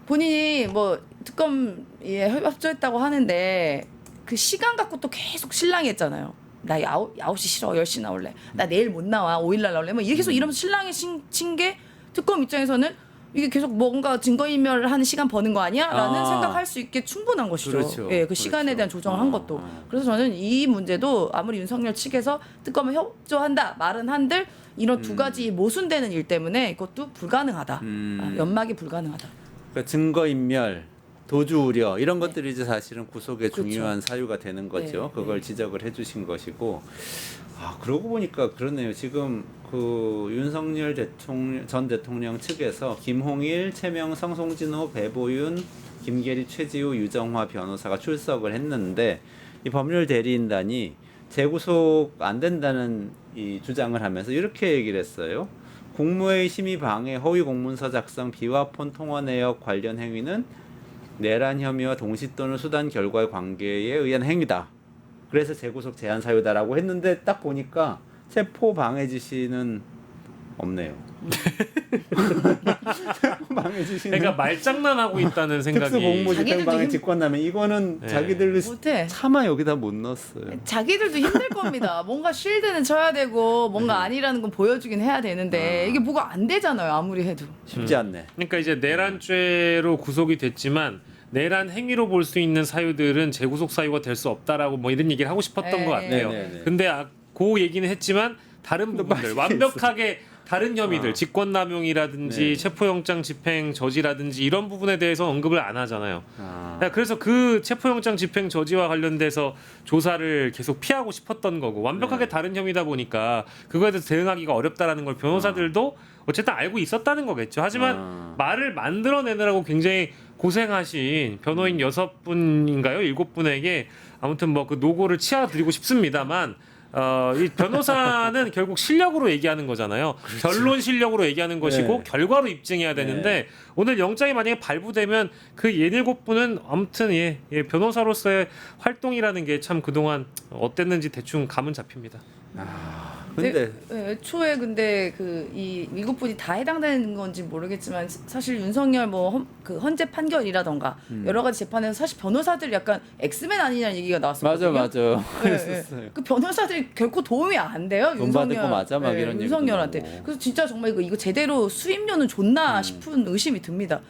본인이 뭐 특검에 협조했다고 하는데 그 시간 갖고 또 계속 실랑이 했잖아요. 나 9시 싫어. 10시 나올래. 나 내일 못 나와. 5일날 나올래. 뭐 계속 이러면서 실랑이 친 게 특검 입장에서는 이게 계속 뭔가 증거인멸을 하는 시간 버는 거 아니야? 라는 생각할 수 있게 충분한 것이죠. 그렇죠. 예, 그 시간에 그렇죠. 대한 조정을 한 것도. 그래서 저는 이 문제도 아무리 윤석열 측에서 특검을 협조한다 말은 한들 이런 두 가지 모순되는 일 때문에 이것도 불가능하다. 연막이 불가능하다. 그러니까 증거인멸, 도주 우려 이런 것들이 이제 사실은 구속의 그렇죠. 중요한 사유가 되는 거죠. 네, 그걸 네. 지적을 해주신 것이고, 그러고 보니까 그러네요. 지금 그 윤석열 전 대통령 측에서 김홍일, 최명성, 송진호, 배보윤, 김계리, 최지우, 유정화 변호사가 출석을 했는데 이 법률 대리인단이 재구속 안 된다는 이 주장을 하면서 이렇게 얘기를 했어요. 국무회의 심의 방해, 허위 공문서 작성, 비화폰 통화 내역 관련 행위는 내란 혐의와 동시 또는 수단 결과의 관계에 의한 행위다. 그래서 재구속 제한 사유다라고 했는데 딱 보니까 체포 방해 지시는 없네요. 체포 방해 지시는 그러니까 말장난하고 있다는 생각이. 특수공무집행 방해 자기들도 직권남용 이거는 네. 자기들로 못해. 차마 여기다 못 넣었어요. 자기들도 힘들 겁니다. 뭔가 쉴드는 쳐야 되고 뭔가 아니라는 건 보여주긴 해야 되는데 이게 뭐가 안 되잖아요. 아무리 해도. 쉽지 않네. 그러니까 이제 내란죄로 구속이 됐지만 내란 행위로 볼 수 있는 사유들은 재구속 사유가 될 수 없다라고 뭐 이런 얘기를 하고 싶었던 네. 것 같아요. 네, 네, 네. 근데 그 얘기는 했지만 다른 부분들 완벽하게 다른 혐의들 직권남용이라든지 네. 체포영장 집행 저지라든지 이런 부분에 대해서 언급을 안 하잖아요. 아, 그래서 그 체포영장 집행 저지와 관련돼서 조사를 계속 피하고 싶었던 거고 완벽하게 네. 다른 혐의다 보니까 그거에 대해서 대응하기가 어렵다라는 걸 변호사들도 어쨌든 알고 있었다는 거겠죠. 하지만 말을 만들어내느라고 굉장히 고생하신 변호인 6분인가요? 7분에게 아무튼 뭐 그 노고를 치아드리고 싶습니다만 이 변호사는 결국 실력으로 얘기하는 거잖아요. 변론 실력으로 얘기하는 것이고 네. 결과로 입증해야 되는데 오늘 영장이 만약에 발부되면 그 17분은 아무튼 변호사로서의 활동이라는 게 참 그동안 어땠는지 대충 감은 잡힙니다. 근데 애초에 근데 이 7분이 다 해당되는 건지 모르겠지만 사실 윤석열 그 헌재 판결이라던가 여러 가지 재판에서 사실 변호사들 약간 엑스맨 아니냐는 얘기가 나왔었거든요. 맞아. 네, 그랬었어요. 그 변호사들이 결코 도움이 안 돼요. 돈 받을 거 맞아? 막 이런 얘기도 윤석열한테. 나오고. 그래서 진짜 정말 이거 제대로 수임료는 줬나 싶은 의심이 듭니다.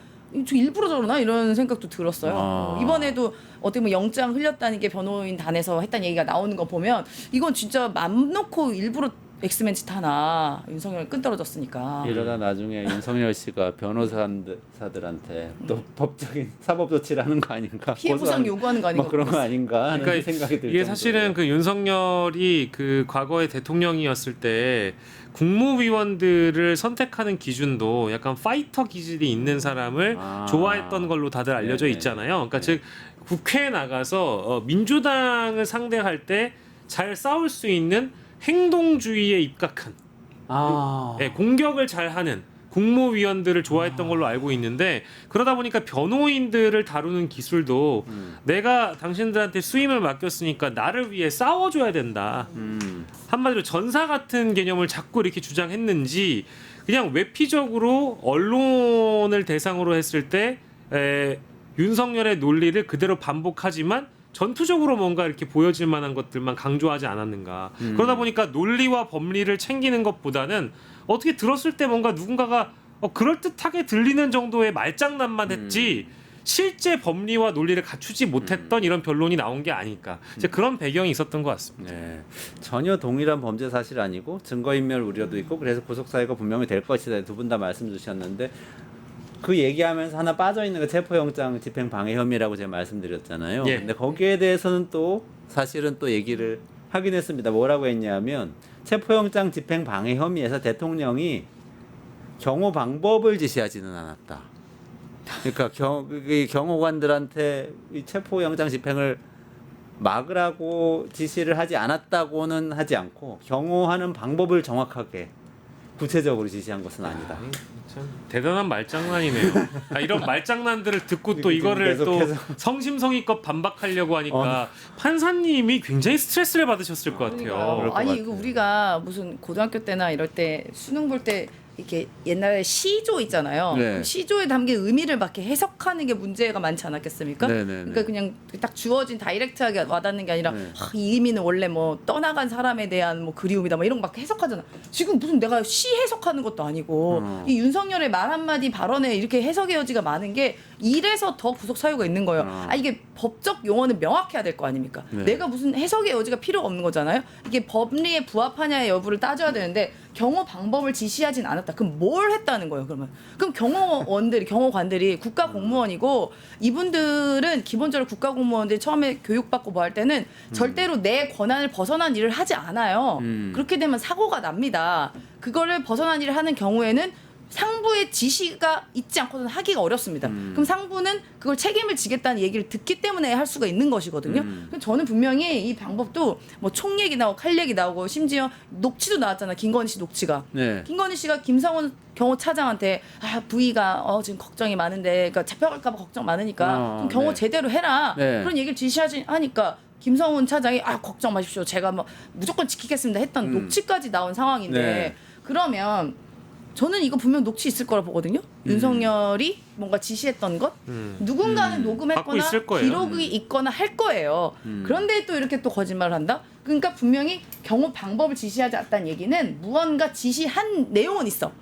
저 일부러 저러나 이런 생각도 들었어요. 이번에도 어떻게 보면 영장 흘렸다는 게 변호인 단에서 했다는 얘기가 나오는 거 보면 이건 진짜 맘 놓고 일부러 엑스맨 짓 하나 윤석열 끈 떨어졌으니까. 이러다 나중에 윤석열 씨가 변호사들한테 또 법적인 사법 조치를 하는 거 아닌가? 피해 보상 요구하는 거 아닌가? 뭐 그런 거 아닌가 하는 그러니까 생각이 들죠. 이게 사실은 그 윤석열이 그 과거에 대통령이었을 때 국무위원들을 선택하는 기준도 약간 파이터 기질이 있는 사람을 좋아했던 걸로 다들 알려져 네네. 있잖아요. 그러니까 즉 국회에 나가서 민주당을 상대할 때 잘 싸울 수 있는 행동주의에 입각한 공격을 잘하는 국무위원들을 좋아했던 걸로 알고 있는데 그러다 보니까 변호인들을 다루는 기술도 내가 당신들한테 수임을 맡겼으니까 나를 위해 싸워줘야 된다. 한마디로 전사 같은 개념을 자꾸 이렇게 주장했는지 그냥 외피적으로 언론을 대상으로 했을 때 윤석열의 논리를 그대로 반복하지만 전투적으로 뭔가 이렇게 보여질 만한 것들만 강조하지 않았는가. 그러다 보니까 논리와 법리를 챙기는 것보다는 어떻게 들었을 때 뭔가 누군가가 그럴듯하게 들리는 정도의 말장난만 했지 실제 법리와 논리를 갖추지 못했던 이런 변론이 나온 게 아닐까. 이제 그런 배경이 있었던 것 같습니다. 네. 전혀 동일한 범죄 사실 아니고 증거인멸 우려도 있고 그래서 구속사유가 분명히 될 것이다. 두 분 다 말씀 주셨는데 그 얘기하면서 하나 빠져 있는 거 체포영장 집행 방해 혐의라고 제가 말씀드렸잖아요. 예. 근데 거기에 대해서는 또 사실은 또 얘기를 하긴 했습니다. 뭐라고 했냐면 체포영장 집행 방해 혐의에서 대통령이 경호 방법을 지시하지는 않았다. 그러니까 경호관들한테 이 체포영장 집행을 막으라고 지시를 하지 않았다고는 하지 않고 경호하는 방법을 정확하게 구체적으로 지시한 것은 아니다. 참 대단한 말장난이네요. 이런 말장난들을 듣고 또 이거를 또 성심성의껏 반박하려고 하니까 판사님이 굉장히 스트레스를 받으셨을 것 같아요. 그럴 것 아니 같아요. 이거 우리가 무슨 고등학교 때나 이럴 때 수능 볼 때 이렇게 옛날에 시조 있잖아요. 네. 그 시조에 담긴 의미를 막 이렇게 해석하는 게 문제가 많지 않았겠습니까? 네네네. 그러니까 그냥 딱 주어진 다이렉트하게 와닿는 게 아니라 네. 이 의미는 원래 뭐 떠나간 사람에 대한 뭐 그리움이다 뭐 이런 거 막 해석하잖아. 지금 무슨 내가 시 해석하는 것도 아니고 이 윤석열의 말 한마디 발언에 이렇게 해석의 여지가 많은 게 이래서 더 구속 사유가 있는 거예요. 이게 법적 용어는 명확해야 될 거 아닙니까? 네. 내가 무슨 해석의 여지가 필요가 없는 거잖아요. 이게 법리에 부합하냐의 여부를 따져야 되는데 경호 방법을 지시하진 않았다. 그럼 뭘 했다는 거예요? 그럼 경호관들이 국가 공무원이고 이분들은 기본적으로 국가 공무원들이 처음에 교육받고 뭐 할 때는 절대로 내 권한을 벗어난 일을 하지 않아요. 그렇게 되면 사고가 납니다. 그거를 벗어난 일을 하는 경우에는 상부의 지시가 있지 않고는 하기가 어렵습니다. 그럼 상부는 그걸 책임을 지겠다는 얘기를 듣기 때문에 할 수가 있는 것이거든요. 그래서 저는 분명히 이 방법도 뭐 총 얘기 나오고 칼 얘기 나오고 심지어 녹취도 나왔잖아. 김건희 씨 녹취가. 네. 김건희 씨가 김성훈 경호차장한테 부위가 지금 걱정이 많은데 그러니까 잡혀갈까 봐 걱정 많으니까 좀 경호 네. 제대로 해라. 네. 그런 얘기를 하니까 김성훈 차장이 걱정 마십시오. 제가 뭐 무조건 지키겠습니다 했던 녹취까지 나온 상황인데 네. 그러면 저는 이거 분명 녹취 있을 거라 보거든요. 윤석열이 뭔가 지시했던 것 누군가는 갖고 녹음했거나 있을 거예요. 기록이 있거나 할 거예요. 그런데 또 이렇게 또 거짓말을 한다? 그러니까 분명히 경호 방법을 지시하지 않았다는 얘기는 무언가 지시한 내용은 있어.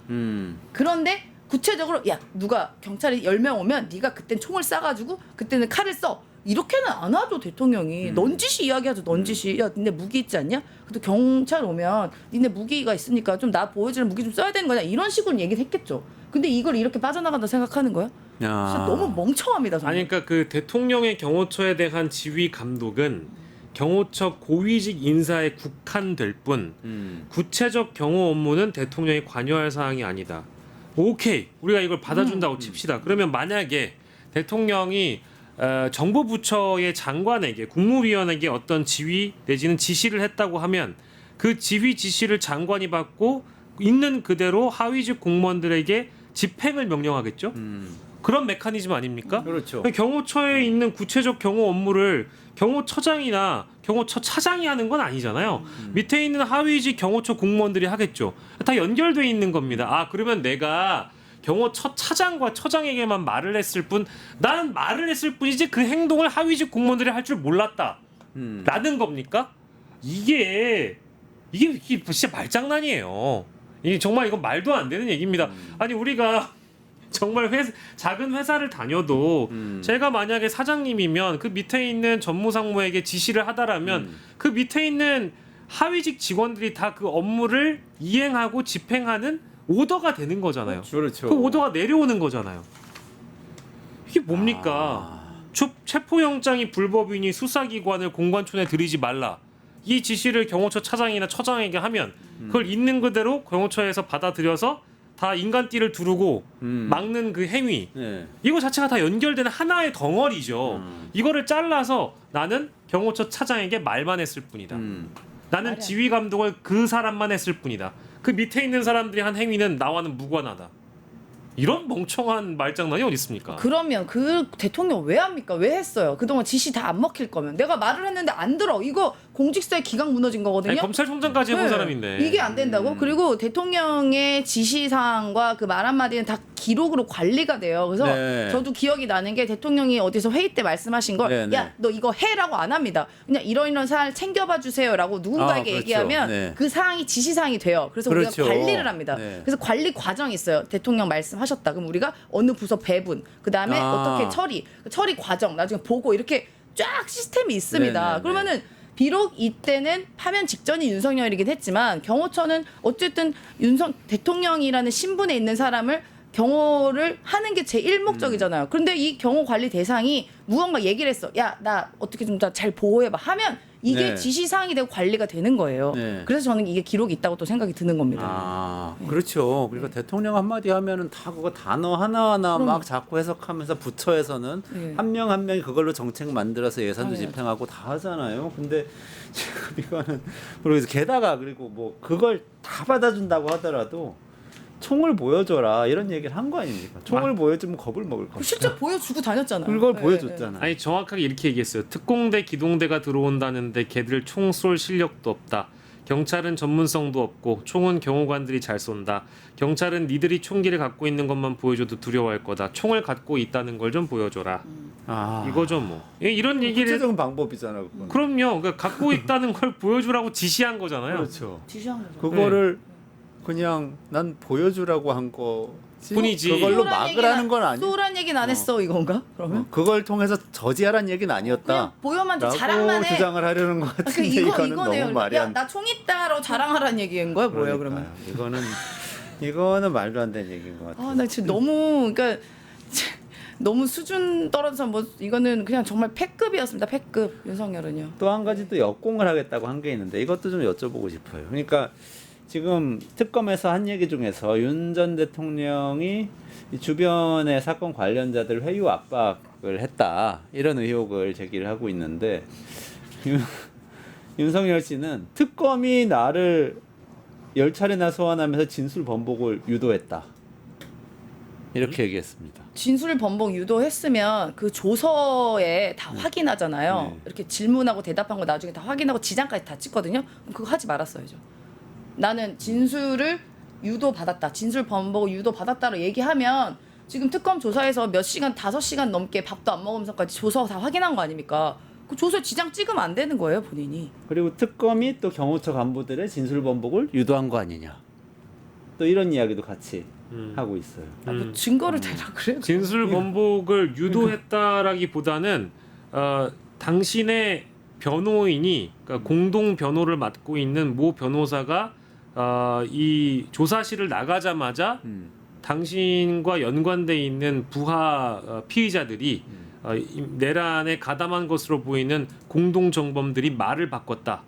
그런데 구체적으로 누가 경찰이 10명 오면 네가 그땐 총을 쏴가지고 그때는 칼을 써. 이렇게는 안 하죠 대통령이. 넌지시 이야기하죠. 넌지시. 니네 무기 있지 않냐? 그래도 경찰 오면 니네 무기가 있으니까 좀 나 보여주는 무기 좀 써야 되는 거냐 이런 식으로 얘기를 했겠죠. 근데 이걸 이렇게 빠져나간다 생각하는 거야? 진짜 너무 멍청합니다. 저는. 아니 그러니까 그 대통령의 경호처에 대한 지휘 감독은 경호처 고위직 인사에 국한될 뿐 구체적 경호 업무는 대통령이 관여할 사항이 아니다. 오케이, 우리가 이걸 받아준다고 칩시다. 그러면 만약에 대통령이 정부 부처의 장관에게 국무위원에게 어떤 지휘 내지는 지시를 했다고 하면 그 지휘 지시를 장관이 받고 있는 그대로 하위직 공무원들에게 집행을 명령하겠죠. 그런 메커니즘 아닙니까? 그렇죠. 경호처에 있는 구체적 경호 업무를 경호처장이나 경호처 차장이 하는 건 아니잖아요. 밑에 있는 하위직 경호처 공무원들이 하겠죠. 다 연결돼 있는 겁니다. 아, 그러면 내가 경호처 차장과 처장에게만 말을 했을 뿐, 나는 말을 했을 뿐이지 그 행동을 하위직 공무원들이 할 줄 몰랐다. 라는 겁니까? 이게 진짜 말장난이에요. 이게 정말 이건 말도 안 되는 얘기입니다. 아니, 우리가 정말 작은 회사를 다녀도 제가 만약에 사장님이면 그 밑에 있는 전무상무에게 지시를 하다라면 그 밑에 있는 하위직 직원들이 다 그 업무를 이행하고 집행하는 오더가 되는 거잖아요. 그렇죠. 그 오더가 내려오는 거잖아요. 이게 뭡니까? 체포영장이 불법이니 수사기관을 공관촌에 들이지 말라. 이 지시를 경호처 차장이나 처장에게 하면 그걸 있는 그대로 경호처에서 받아들여서 다 인간띠를 두르고 막는 그 행위, 네. 이거 자체가 다 연결되는 하나의 덩어리죠. 이거를 잘라서 나는 경호처 차장에게 말만 했을 뿐이다. 나는 지휘 감독을 그 사람만 했을 뿐이다. 그 밑에 있는 사람들이 한 행위는 나와는 무관하다. 이런 멍청한 말장난이 어디 있습니까? 그러면 그 대통령 왜 합니까? 왜 했어요? 그동안 지시 다 안 먹힐 거면 내가 말을 했는데 안 들어. 이거 공직사의 기강 무너진 거거든요. 아니, 검찰총장까지 해본 네. 사람인데 이게 안 된다고? 그리고 대통령의 지시사항과 그 말 한마디는 다 기록으로 관리가 돼요. 그래서 네. 저도 기억이 나는 게 대통령이 어디서 회의 때 말씀하신 걸 네, 네. 야, 너 이거 해라고 안 합니다. 그냥 이런 사항을 챙겨봐 주세요라고 누군가에게 그렇죠. 얘기하면 네. 그 사항이 지시사항이 돼요. 그래서 그렇죠. 우리가 관리를 합니다. 네. 그래서 관리 과정이 있어요. 대통령 말씀하셨다. 그럼 우리가 어느 부서 배분, 그다음에 어떻게 처리 과정, 나중에 보고 이렇게 쫙 시스템이 있습니다. 네, 네, 네. 그러면은 비록 이때는 파면 직전이 윤석열이긴 했지만 경호처는 어쨌든 대통령이라는 신분에 있는 사람을 경호를 하는 게 제1 목적이잖아요. 그런데 이 경호 관리 대상이 무언가 얘기를 했어. 야, 나 어떻게 좀 잘 보호해봐 하면 이게 네. 지시사항이 되고 관리가 되는 거예요. 네. 그래서 저는 이게 기록이 있다고 또 생각이 드는 겁니다. 아, 그렇죠. 그러니까 대통령 한마디 하면은 다 그거 단어 하나하나 막 자꾸 해석하면서 부처에서는 네. 한 명 한 명이 그걸로 정책 만들어서 예산도 당연하죠. 집행하고 다 하잖아요. 근데 지금 이거는 그래서 게다가 그리고 뭐 그걸 다 받아준다고 하더라도 총을 보여줘라 이런 얘기를 한 거 아닙니까? 총을 보여주면 겁을 먹을 겁니다. 실제 보여주고 다녔잖아요. 그걸 네, 보여줬잖아요. 아니, 정확하게 이렇게 얘기했어요. 특공대 기동대가 들어온다는데 걔들 총 쏠 실력도 없다. 경찰은 전문성도 없고 총은 경호관들이 잘 쏜다. 경찰은 니들이 총기를 갖고 있는 것만 보여줘도 두려워할 거다. 총을 갖고 있다는 걸 좀 보여줘라. 아, 이거죠 뭐. 이런 얘기를 구체적인 방법이잖아. 그건. 그럼요. 그러니까 갖고 있다는 걸 보여주라고 지시한 거잖아요. 그렇죠. 지시한 거죠. 그거를 그냥 난 보여주라고 한 거 뿐이지. 그걸로 쏘란 막으라는 얘기는 건 아니. 쏘란 얘기는 안 했어 이건가? 그러면 그걸 통해서 저지하라는 얘기는 아니었다. 그냥 보여만 좀 라고 자랑만 해. 주장을 하려는 것 그 같은데 이거는 너무 말이 안 돼. 나 총 있다로 자랑하라는 얘기인 거야 뭐야 그러면? 이거는 말도 안 되는 얘기인 것 같아요. 아 나 지금 너무 그러니까 너무 수준 떨어져서 뭐 이거는 그냥 정말 패급이었습니다. 패급 윤석열은요. 또 한 가지 또 역공을 하겠다고 한 게 있는데 이것도 좀 여쭤보고 싶어요. 그러니까 지금 특검에서 한 얘기 중에서 윤 전 대통령이 이 주변의 사건 관련자들 회유 압박을 했다 이런 의혹을 제기를 하고 있는데 윤석열 씨는 특검이 나를 10차례나 소환하면서 진술 번복을 유도했다 이렇게 얘기했습니다. 진술 번복 유도했으면 그 조서에 다 확인하잖아요. 네. 이렇게 질문하고 대답한 거 나중에 다 확인하고 지장까지 다 찍거든요. 그럼 그거 하지 말았어야죠. 나는 진술을 유도받았다. 진술 번복을 유도받았다로 얘기하면 지금 특검 조사에서 몇 시간 5시간 넘게 밥도 안 먹으면서까지 조서 다 확인한 거 아닙니까? 그 조서에 지장 찍으면 안 되는 거예요, 본인이. 그리고 특검이 또 경호처 간부들의 진술 번복을 유도한 거 아니냐. 또 이런 이야기도 같이 하고 있어요. 아, 뭐 증거를 대라 그래요? 진술 번복을 유도했다라기보다는 당신의 변호인이 그러니까 공동 변호를 맡고 있는 모 변호사가 이 조사실을 나가자마자 당신과 연관돼 있는 부하 피의자들이 내란에 가담한 것으로 보이는 공동 정범들이 말을 바꿨다.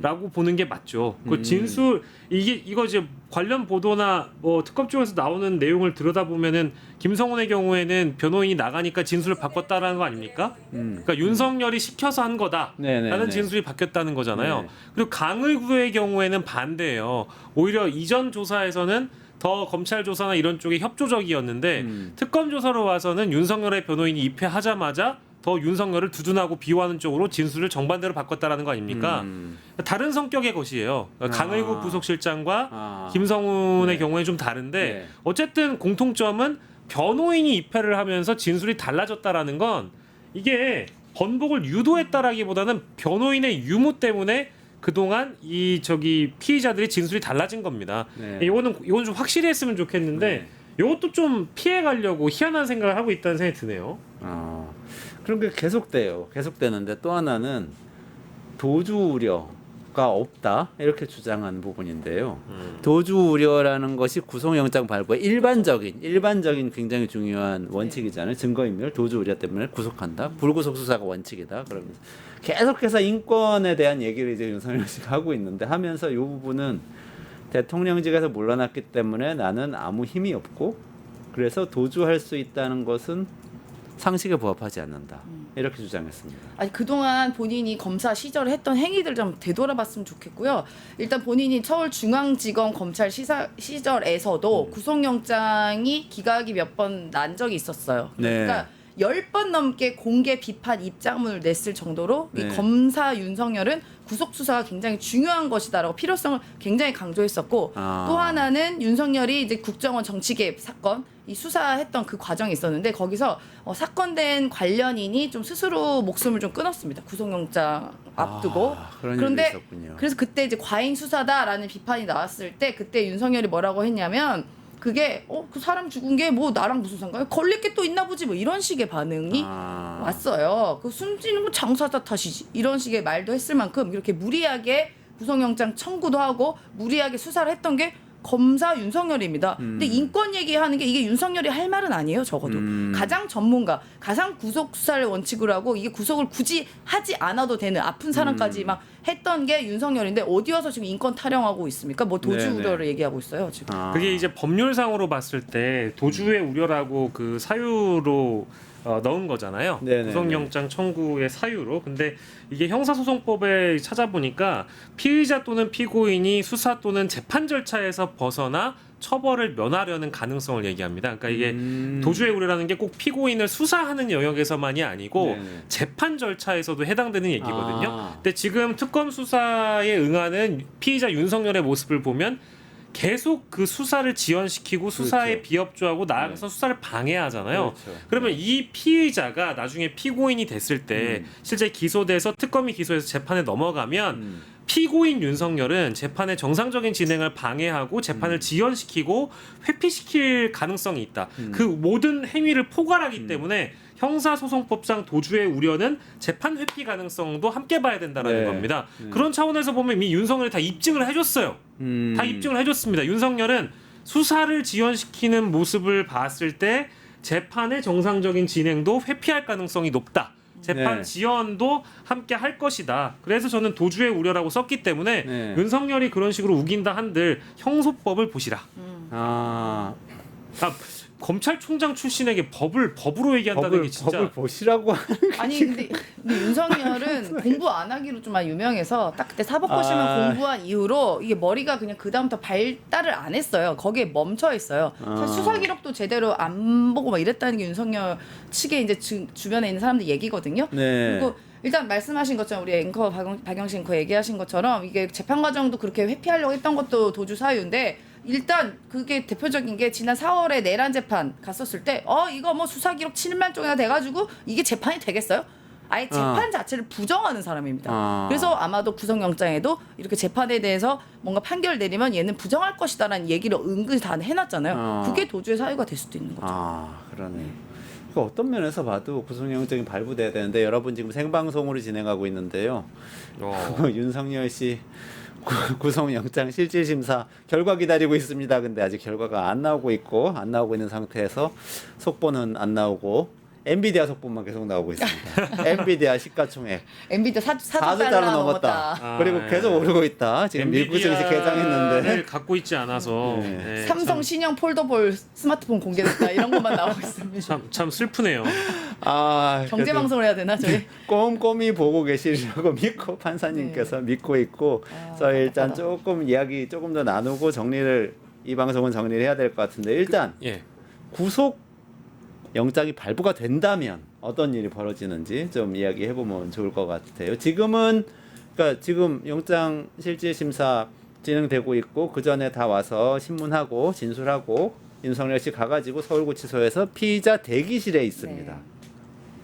라고 보는 게 맞죠. 그 진술 이거 이제 관련 보도나 뭐 특검 쪽에서 나오는 내용을 들여다보면은 김성훈의 경우에는 변호인이 나가니까 진술을 바꿨다라는 거 아닙니까? 그러니까 윤석열이 시켜서 한 거다라는 네네네. 진술이 바뀌었다는 거잖아요. 네. 그리고 강의구의 경우에는 반대예요. 오히려 이전 조사에서는 더 검찰 조사나 이런 쪽이 협조적이었는데 특검 조사로 와서는 윤석열의 변호인이 입회하자마자 더 윤석열을 두둔하고 비호하는 쪽으로 진술을 정반대로 바꿨다라는 거 아닙니까? 다른 성격의 것이에요. 강의구 부속실장과 김성훈의 네. 경우에 좀 다른데 네. 어쨌든 공통점은 변호인이 입회를 하면서 진술이 달라졌다라는 건 이게 번복을 유도했다라기보다는 변호인의 유무 때문에 그동안 피의자들이 진술이 달라진 겁니다. 네. 이건 좀 확실히 했으면 좋겠는데 이것도 좀 피해 가려고 희한한 생각을 하고 있다는 생각이 드네요. 그런 게 계속돼요. 계속되는데 또 하나는 도주 우려가 없다 이렇게 주장하는 부분인데요. 도주 우려라는 것이 구속영장 발부의 일반적인 굉장히 중요한 원칙이잖아요. 증거인멸, 도주 우려 때문에 구속한다. 불구속 수사가 원칙이다. 그러면서 계속해서 인권에 대한 얘기를 이제 윤석열 씨가 하고 있는데 하면서 이 부분은 대통령직에서 물러났기 때문에 나는 아무 힘이 없고 그래서 도주할 수 있다는 것은 상식에 부합하지 않는다. 이렇게 주장했습니다. 아니 그동안 본인이 검사 시절에 했던 행위들 좀 되돌아봤으면 좋겠고요. 일단 본인이 서울중앙지검 검찰 시절에서도 구속영장이 기각이 몇 번 난 적이 있었어요. 네. 그러니까 10번 넘게 공개 비판 입장문을 냈을 정도로 네. 이 검사 윤석열은 구속 수사가 굉장히 중요한 것이다라고 필요성을 굉장히 강조했었고 또 하나는 윤석열이 이제 국정원 정치개입 사건 이 수사했던 그 과정이 있었는데 거기서 사건된 관련인이 좀 스스로 목숨을 좀 끊었습니다. 구속영장 앞두고. 그런 그런데 일도 있었군요. 그래서 그때 이제 과잉 수사다라는 비판이 나왔을 때 그때 윤석열이 뭐라고 했냐면 그게 그 사람 죽은 게 뭐 나랑 무슨 상관이야? 걸릴 게 또 있나 보지 뭐 이런 식의 반응이 왔어요. 그 숨지는 건 장사자 탓이지 이런 식의 말도 했을 만큼 이렇게 무리하게 구속영장 청구도 하고 무리하게 수사를 했던 게 검사 윤석열입니다. 근데 인권 얘기하는 게 이게 윤석열이 할 말은 아니에요. 적어도 가장 전문가, 가장 구속 수사를 원칙으로 하고 이게 구속을 굳이 하지 않아도 되는 아픈 사람까지 막 했던 게 윤석열인데 어디 와서 지금 인권 타령하고 있습니까? 뭐 도주 네네. 우려를 얘기하고 있어요 지금. 그게 이제 법률상으로 봤을 때 도주의 우려라고 그 사유로 넣은 거잖아요. 네네네. 구속영장 청구의 사유로. 근데 이게 형사소송법에 찾아보니까 피의자 또는 피고인이 수사 또는 재판 절차에서 벗어나 처벌을 면하려는 가능성을 얘기합니다. 그러니까 이게 도주의 우려라는 게 꼭 피고인을 수사하는 영역에서만이 아니고 네네. 재판 절차에서도 해당되는 얘기거든요. 아. 근데 지금 특검 수사에 응하는 피의자 윤석열의 모습을 보면 계속 그 수사를 지연시키고 수사에 그렇죠. 비협조하고 나아가서 수사를 방해하잖아요. 그렇죠. 그러면 이 피의자가 나중에 피고인이 됐을 때 실제 기소돼서 특검이 기소해서 재판에 넘어가면 피고인 윤석열은 재판의 정상적인 진행을 방해하고 재판을 지연시키고 회피시킬 가능성이 있다. 그 모든 행위를 포괄하기 때문에 형사소송법상 도주의 우려는 재판 회피 가능성도 함께 봐야 된다라는 네. 겁니다. 그런 차원에서 보면 이미 윤석열이 다 입증을 해줬어요. 다 입증을 해줬습니다. 윤석열은 수사를 지연시키는 모습을 봤을 때 재판의 정상적인 진행도 회피할 가능성이 높다. 재판 네. 지연도 함께 할 것이다. 그래서 저는 도주의 우려라고 썼기 때문에 네. 윤석열이 그런 식으로 우긴다 한들 형소법을 보시라. 검찰총장 출신에게 법으로 얘기한다는 게 진짜 법을 보시라고 아니 근데 윤석열은 공부 안 하기로 좀 많이 유명해서 딱 그때 사법고시만 공부한 이후로 이게 머리가 그냥 그 다음부터 발달을 안 했어요. 거기에 멈춰 있어요. 사실 수사 기록도 제대로 안 보고 막 이랬다는 게 윤석열 측에 이제 주변에 있는 사람들 얘기거든요. 네. 그리고 일단 말씀하신 것처럼 우리 앵커 박영신 앵커 얘기하신 것처럼 이게 재판 과정도 그렇게 회피하려고 했던 것도 도주 사유인데 일단 그게 대표적인 게 지난 4월에 내란 재판 갔었을 때 이거 뭐 수사 기록 7만 쪽이나 돼가지고 이게 재판이 되겠어요? 아예 재판 자체를 부정하는 사람입니다. 그래서 아마도 구속영장에도 이렇게 재판에 대해서 뭔가 판결 내리면 얘는 부정할 것이다라는 얘기를 은근히 다 해놨잖아요. 그게 도주의 사유가 될 수도 있는 거죠. 그러네. 그 어떤 면에서 봐도 구속영장이 발부돼야 되는데 여러분 지금 생방송으로 진행하고 있는데요. 윤석열 씨 구속영장 실질심사 결과 기다리고 있습니다. 근데 아직 결과가 안 나오고 있는 상태에서 속보는 안 나오고 엔비디아 속보만 계속 나오고 있습니다. 엔비디아 시가총액 엔비디아 4조 4조 달러 넘었다. 아, 그리고 네. 계속 오르고 있다. 지금 밀고 증시 개장했는데. 엔비디아를 갖고 있지 않아서 네. 네, 삼성 신형 폴더볼 스마트폰 공개됐다 이런 것만 나오고 있습니다. 참 슬프네요. 아, 경제 방송을 해야 되나 저희? 꼼꼼히 보고 계시려고 믿고 판사님께서 믿고 있고 저희 일단 답답하다. 조금 이야기 조금 더 나누고 정리를 이 방송은 정리를 해야 될 것 같은데 일단 예. 구속 영장이 발부가 된다면 어떤 일이 벌어지는지 좀 이야기해 보면 좋을 것 같아요. 지금은 그러니까 지금 영장 실질 심사 진행되고 있고 그 전에 다 와서 신문하고 진술하고 윤석열 씨 가가지고 서울구치소에서 피의자 대기실에 있습니다. 네.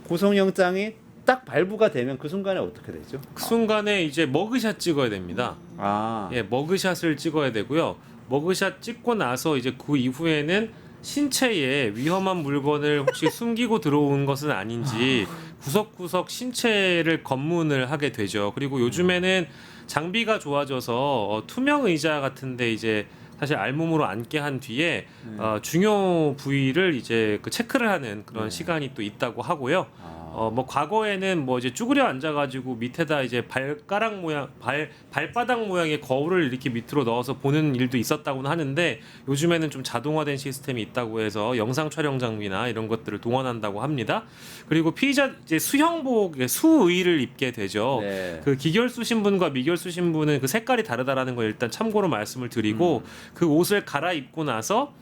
구속영장이 딱 발부가 되면 그 순간에 어떻게 되죠? 그 순간에 이제 머그샷 찍어야 됩니다. 아, 예, 머그샷을 찍어야 되고요. 머그샷 찍고 나서 이제 그 이후에는 신체에 위험한 물건을 혹시 숨기고 들어온 것은 아닌지 구석구석 신체를 검문을 하게 되죠. 그리고 요즘에는 장비가 좋아져서 투명 의자 같은데 이제 사실 알몸으로 앉게 한 뒤에 중요 부위를 이제 그 체크를 하는 그런 시간이 또 있다고 하고요. 뭐 과거에는 뭐 이제 쭈그려 앉아가지고 밑에다 이제 발가락 모양, 발바닥 모양의 거울을 이렇게 밑으로 넣어서 보는 일도 있었다고는 하는데 요즘에는 좀 자동화된 시스템이 있다고 해서 영상 촬영 장비나 이런 것들을 동원한다고 합니다. 그리고 피의자 이제 수형복, 수의를 입게 되죠. 네. 그 기결수 신분과 미결수 신분은 그 색깔이 다르다라는 걸 일단 참고로 말씀을 드리고 그 옷을 갈아입고 나서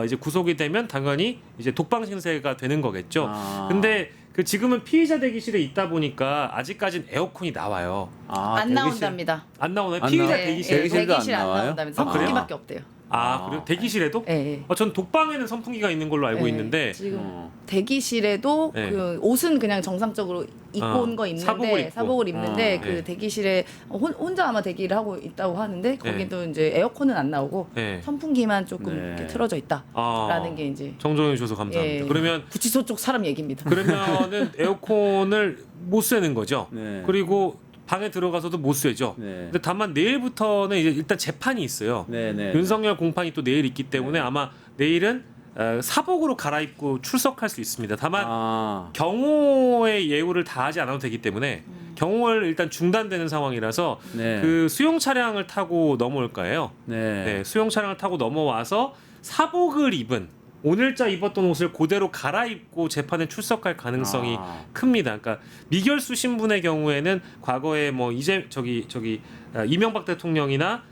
이제 구속이 되면 당연히 이제 독방 신세가 되는 거겠죠. 아. 근데 그 지금은 피의자 대기실에 있다 보니까 아직까진 에어컨이 나와요. 아, 안 대기실- 나온답니다. 안 나오나요? 안 피의자 나와요? 네, 대기실. 대기실도 안 대기실 안 나와요? 나온답니다. 아, 그래요? 선풍기밖에 없대요. 아, 그래요? 대기실에도? 예. 예. 전 독방에는 선풍기가 있는 걸로 알고 예. 있는데 지금 어. 대기실에도 네. 그 옷은 그냥 정상적으로 입고 온 거 입는데 사복을 입고. 입는데 그 네. 대기실에 혼자 아마 대기를 하고 있다고 하는데 거기도 이제 에어컨은 안 나오고 네. 선풍기만 조금 네. 이렇게 틀어져 있다라는 게 이제 정정해 주셔서 감사합니다. 예. 그러면 구치소 쪽 사람 얘기입니다. 그러면은 에어컨을 못 쐬는 거죠. 네. 그리고 방에 들어가서도 못 쐬죠. 네. 근데 다만 내일부터는 이제 일단 재판이 있어요. 네네. 윤석열 공판이 또 내일 있기 때문에 아마 내일은 사복으로 갈아입고 출석할 수 있습니다. 다만 아, 경호의 예우를 다하지 않아도 되기 때문에 경호를 일단 중단되는 상황이라서 네. 그 수용 차량을 타고 넘어올 거예요. 네. 네, 수용 차량을 타고 넘어와서 사복을 입은 오늘자 입었던 옷을 그대로 갈아입고 재판에 출석할 가능성이 아. 큽니다. 그러니까 미결수 신분의 경우에는 과거에 뭐 이제 이명박 대통령이나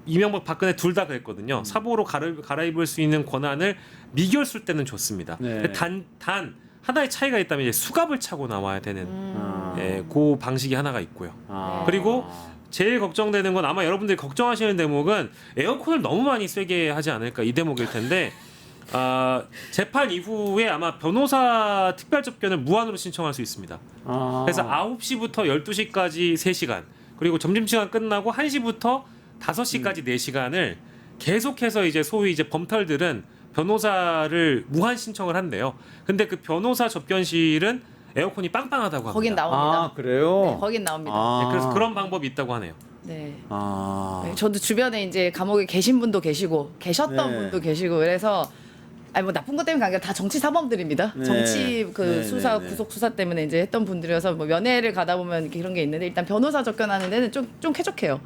이명박 박근혜 둘 다 그랬거든요. 사복으로 갈아입을 수 있는 권한을 미결수 때는 줬습니다. 네. 단 하나의 차이가 있다면 이제 수갑을 차고 나와야 되는 아. 그 방식이 하나가 있고요. 아. 그리고 제일 걱정되는 건 아마 여러분들이 걱정하시는 대목은 에어컨을 너무 많이 쐬게 하지 않을까 이 대목일 텐데 재판 이후에 아마 변호사 특별 접견을 무한으로 신청할 수 있습니다. 아. 그래서 9시부터 12시까지 3시간 그리고 점심시간 끝나고 1시부터 5시까지 4시간을 계속해서 이제 소위 이제 범털들은 변호사를 무한 신청을 한대요. 근데 그 변호사 접견실은 에어컨이 빵빵하다고 합니다. 거긴 나옵니다. 아, 그래요? 네, 거긴 나옵니다. 아. 네, 그래서 그런 방법이 있다고 하네요. 네. 아. 네, 저도 주변에 이제 감옥에 계신 분도 계시고 계셨던 네. 분도 계시고 그래서 아니 뭐 나쁜 것 때문에 아니라 다 정치 사범들입니다. 네. 정치 그 네, 수사 네, 네. 구속 수사 때문에 이제 했던 분들이어서 뭐 면회를 가다 보면 이렇게 그런 게 있는데 일단 변호사 접견하는 데는 좀 쾌적해요.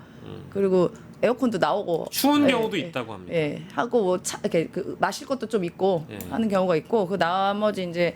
그리고 에어컨도 나오고 추운 예, 경우도 예, 있다고 합니다. 예, 하고 뭐 이렇게 그 마실 것도 좀 있고 예. 하는 경우가 있고 그 나머지 이제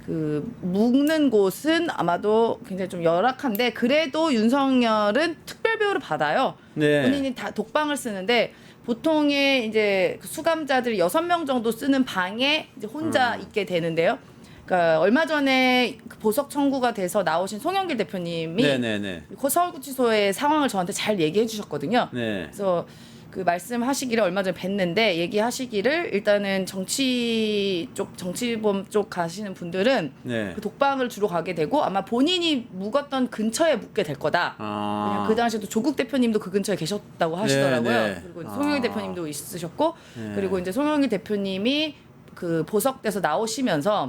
그 묵는 곳은 아마도 굉장히 좀 열악한데 그래도 윤석열은 특별 배우를 받아요. 네. 본인이 다 독방을 쓰는데 보통의 이제 그 수감자들이 6명 정도 쓰는 방에 이제 혼자 있게 되는데요. 그러니까 얼마 전에 그 보석 청구가 돼서 나오신 송영길 대표님이 네네네. 그 서울구치소의 상황을 저한테 잘 얘기해 주셨거든요. 네. 그래서 그 말씀하시기를 얼마 전에 뵀는데 얘기하시기를 일단은 정치범 쪽 가시는 분들은 네. 그 독방을 주로 가게 되고 아마 본인이 묵었던 근처에 묵게 될 거다. 아. 왜냐면 그 당시에도 조국 대표님도 그 근처에 계셨다고 하시더라고요. 네. 그리고 아. 송영길 대표님도 있으셨고 네. 그리고 이제 송영길 대표님이 그 보석돼서 나오시면서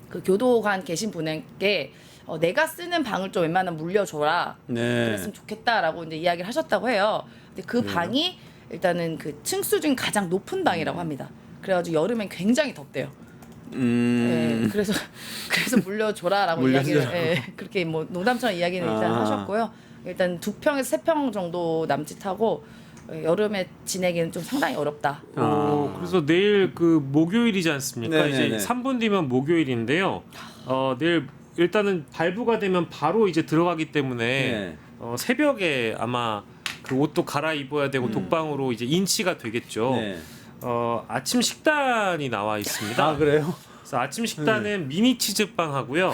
그 교도관 계신 분에게 내가 쓰는 방을 좀 웬만하면 물려줘라. 네. 그랬으면 좋겠다라고 이제 이야기를 하셨다고 해요. 근데 그 방이 일단은 그 층수 중 가장 높은 방이라고 합니다. 그래가지고 여름엔 굉장히 덥대요. 예, 그래서 물려줘라라고 물려줘. 이야기를 그렇게 뭐 농담처럼 이야기는 일단 하셨고요. 일단 2평에서 3평 정도 남짓하고 여름에 지내기는 좀 상당히 어렵다. 그래서 내일 그 목요일이지 않습니까? 네네네. 이제 3분 뒤면 목요일인데요. 내일 일단은 발부가 되면 바로 이제 들어가기 때문에 네. 새벽에 아마 그 옷도 갈아입어야 되고 독방으로 이제 인치가 되겠죠. 네. 아침 식단이 나와 있습니다. 아 그래요? 그래서 아침 식단은 미니 치즈빵 하고요.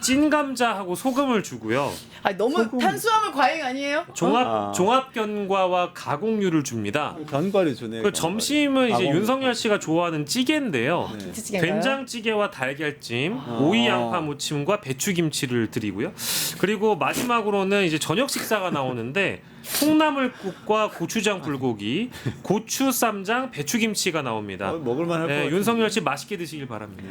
찐 감자하고 소금을 주고요. 아 너무 탄수화물 과잉 아니에요? 종합 견과와 가공류를 줍니다. 견과류 주네요. 그 점심은 이제 가공. 윤석열 씨가 좋아하는 찌개인데요. 김치찌개인가요? 된장찌개와 달걀찜, 오이 양파 무침과 배추김치를 드리고요. 그리고 마지막으로는 이제 저녁 식사가 나오는데 콩나물국과 고추장 불고기, 고추 쌈장, 배추김치가 나옵니다. 먹을만 할 것 네, 같아요. 윤석열 씨 맛있게 드시길 바랍니다.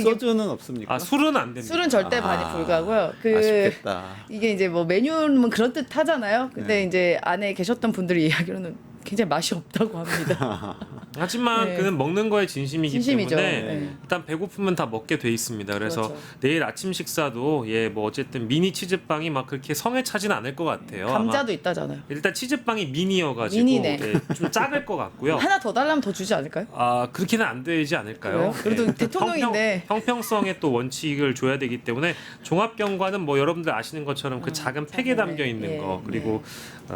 소주는 없습니까? 아 술은 안 됩니다. 술은 절대 반이 불가고요. 아쉽겠다. 이게 이제 뭐 메뉴는 그런 듯 하잖아요. 근데 이제 안에 계셨던 분들이 이야기로는 굉장히 맛이 없다고 합니다. 하지만 네. 그는 먹는 거에 진심이기 진심이죠. 때문에 네. 일단 배고프면 다 먹게 돼 있습니다. 그래서 그렇죠. 내일 아침 식사도 뭐 어쨌든 미니 치즈빵이 막 그렇게 성에 차지는 않을 것 같아요. 감자도 아마 있다잖아요. 일단 치즈빵이 미니여가지고 미니네. 좀 작을 것 같고요. 하나 더 달라면 더 주지 않을까요? 그렇게는 안 되지 않을까요? 그래요? 그래도 대통령인데. 형평성에 또 원칙을 줘야 되기 때문에 종합경과는 뭐 여러분들 아시는 것처럼 그 작은 팩에 작은, 담겨 있는 예, 거 그리고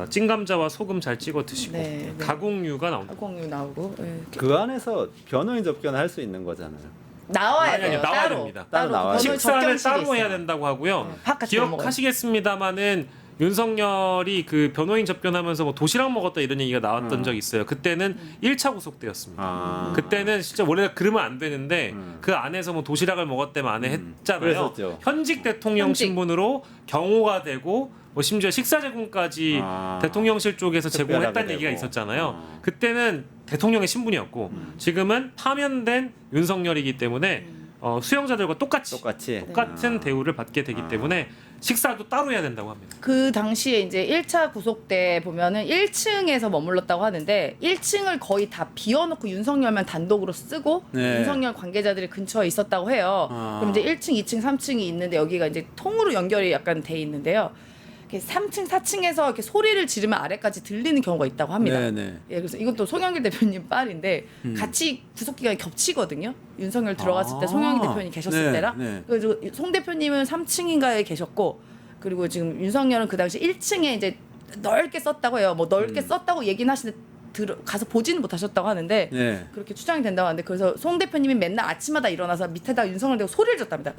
찐 감자와 소금 잘 찍어 드시고 네, 네. 가공류가 나옵니다. 공유 나오고 그 안에서 변호인 접견을 할 수 있는 거잖아요. 나와야 아니, 돼요. 나와야 따로. 됩니다. 따로 나와야 돼요. 식사 식사를 따로 해야 된다고 하고요. 밥 같이 먹어요. 기억하시겠습니다마는 윤석열이 그 변호인 접견하면서 뭐 도시락 먹었다 이런 얘기가 나왔던 적이 있어요. 그때는 1차 구속대였습니다. 그때는 진짜 원래 그러면 안 되는데 그 안에서 뭐 도시락을 먹었다면 안에 했잖아요. 그랬었죠. 현직 대통령 현직. 신분으로 경호가 되고 뭐 심지어 식사 제공까지 대통령실 쪽에서 제공했다는 특별하게 얘기가 되고. 있었잖아요. 그때는 대통령의 신분이었고 지금은 파면된 윤석열이기 때문에 수용자들과 똑같이 똑같이. 똑같은 대우를 받게 되기 때문에 식사도 따로 해야 된다고 합니다. 그 당시에 이제 1차 구속 때 보면은 1층에서 머물렀다고 하는데 1층을 거의 다 비워놓고 윤석열만 단독으로 쓰고 네. 윤석열 관계자들이 근처에 있었다고 해요. 그럼 이제 1층, 2층, 3층이 있는데 여기가 이제 통으로 연결이 약간 돼 있는데요. 이렇게 3층, 4층에서 이렇게 소리를 지르면 아래까지 들리는 경우가 있다고 합니다. 네네. 예, 그래서 이것도 송영길 대표님 빨인데 같이 구속 기간이 겹치거든요. 윤석열 들어갔을 때 송영길 대표님 계셨을 네, 때랑 네. 그래서 송 대표님은 3층인가에 계셨고 그리고 지금 윤석열은 그 당시 1층에 이제 넓게 썼다고 해요. 뭐 넓게 썼다고 얘기는 하시는데 가서 보지는 못하셨다고 하는데 네. 그렇게 추정이 된다고 하는데 그래서 송 대표님이 맨날 아침마다 일어나서 밑에다 윤석열 대고 소리를 졌답니다.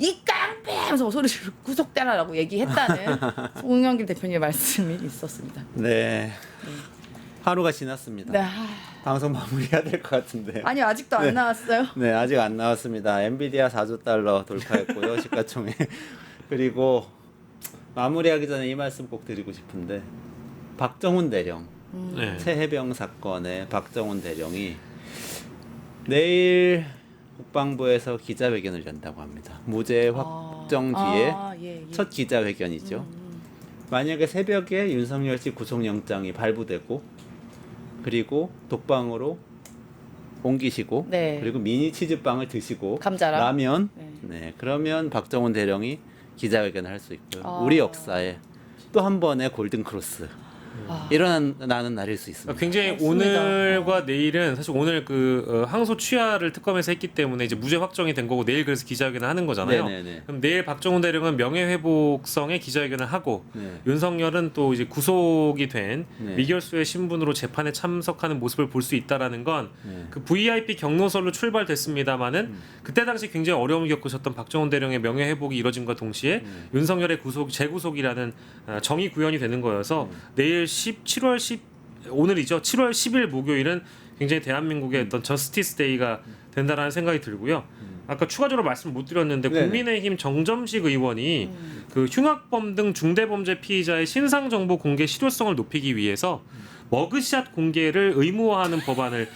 이 깡패 하면서 소리를 구속되라라고 얘기했다는 송영길 대표님의 말씀이 있었습니다. 네. 하루가 지났습니다. 네. 방송 마무리해야 될 것 같은데. 아니 아직도 안 나왔어요. 네, 아직 안 나왔습니다. 엔비디아 4조 달러 돌파했고요. 시가총액. 그리고 마무리하기 전에 이 말씀 꼭 드리고 싶은데 박정훈 대령 네. 최해병 사건의 박정훈 대령이 내일 국방부에서 기자회견을 연다고 합니다. 무죄 확정 뒤에 예, 예. 첫 기자회견이죠. 만약에 새벽에 윤석열 씨 구속영장이 발부되고 그리고 독방으로 옮기시고 네. 그리고 미니 치즈빵을 드시고 감자랑? 라면 네. 네, 그러면 박정훈 대령이 기자회견을 할 수 있고요. 아. 우리 역사에 또 한 번의 골든 크로스 일어나는 날일 수 있습니다. 굉장히 맞습니다. 오늘과 내일은 사실 오늘 그 항소 취하를 특검에서 했기 때문에 이제 무죄 확정이 된 거고 내일 그래서 기자회견을 하는 거잖아요. 네네네. 그럼 내일 박정훈 대령은 명예회복성의 기자회견을 하고 네. 윤석열은 또 이제 구속이 된 네. 미결수의 신분으로 재판에 참석하는 모습을 볼 수 있다라는 건 그 VIP 경로설로 출발됐습니다마는 그때 당시 굉장히 어려움을 겪으셨던 박정훈 대령의 명예회복이 이뤄짐과 동시에 윤석열의 재구속이라는 정의 구현이 되는 거여서 내일 7월 10 오늘이죠. 7월 10일 목요일은 굉장히 대한민국의 어떤 저스티스 데이가 된다라는 생각이 들고요. 아까 추가적으로 말씀 못 드렸는데 네네. 국민의힘 정점식 의원이 그 흉악범 등 중대범죄 피의자의 신상 정보 공개 실효성을 높이기 위해서 머그샷 공개를 의무화하는 법안을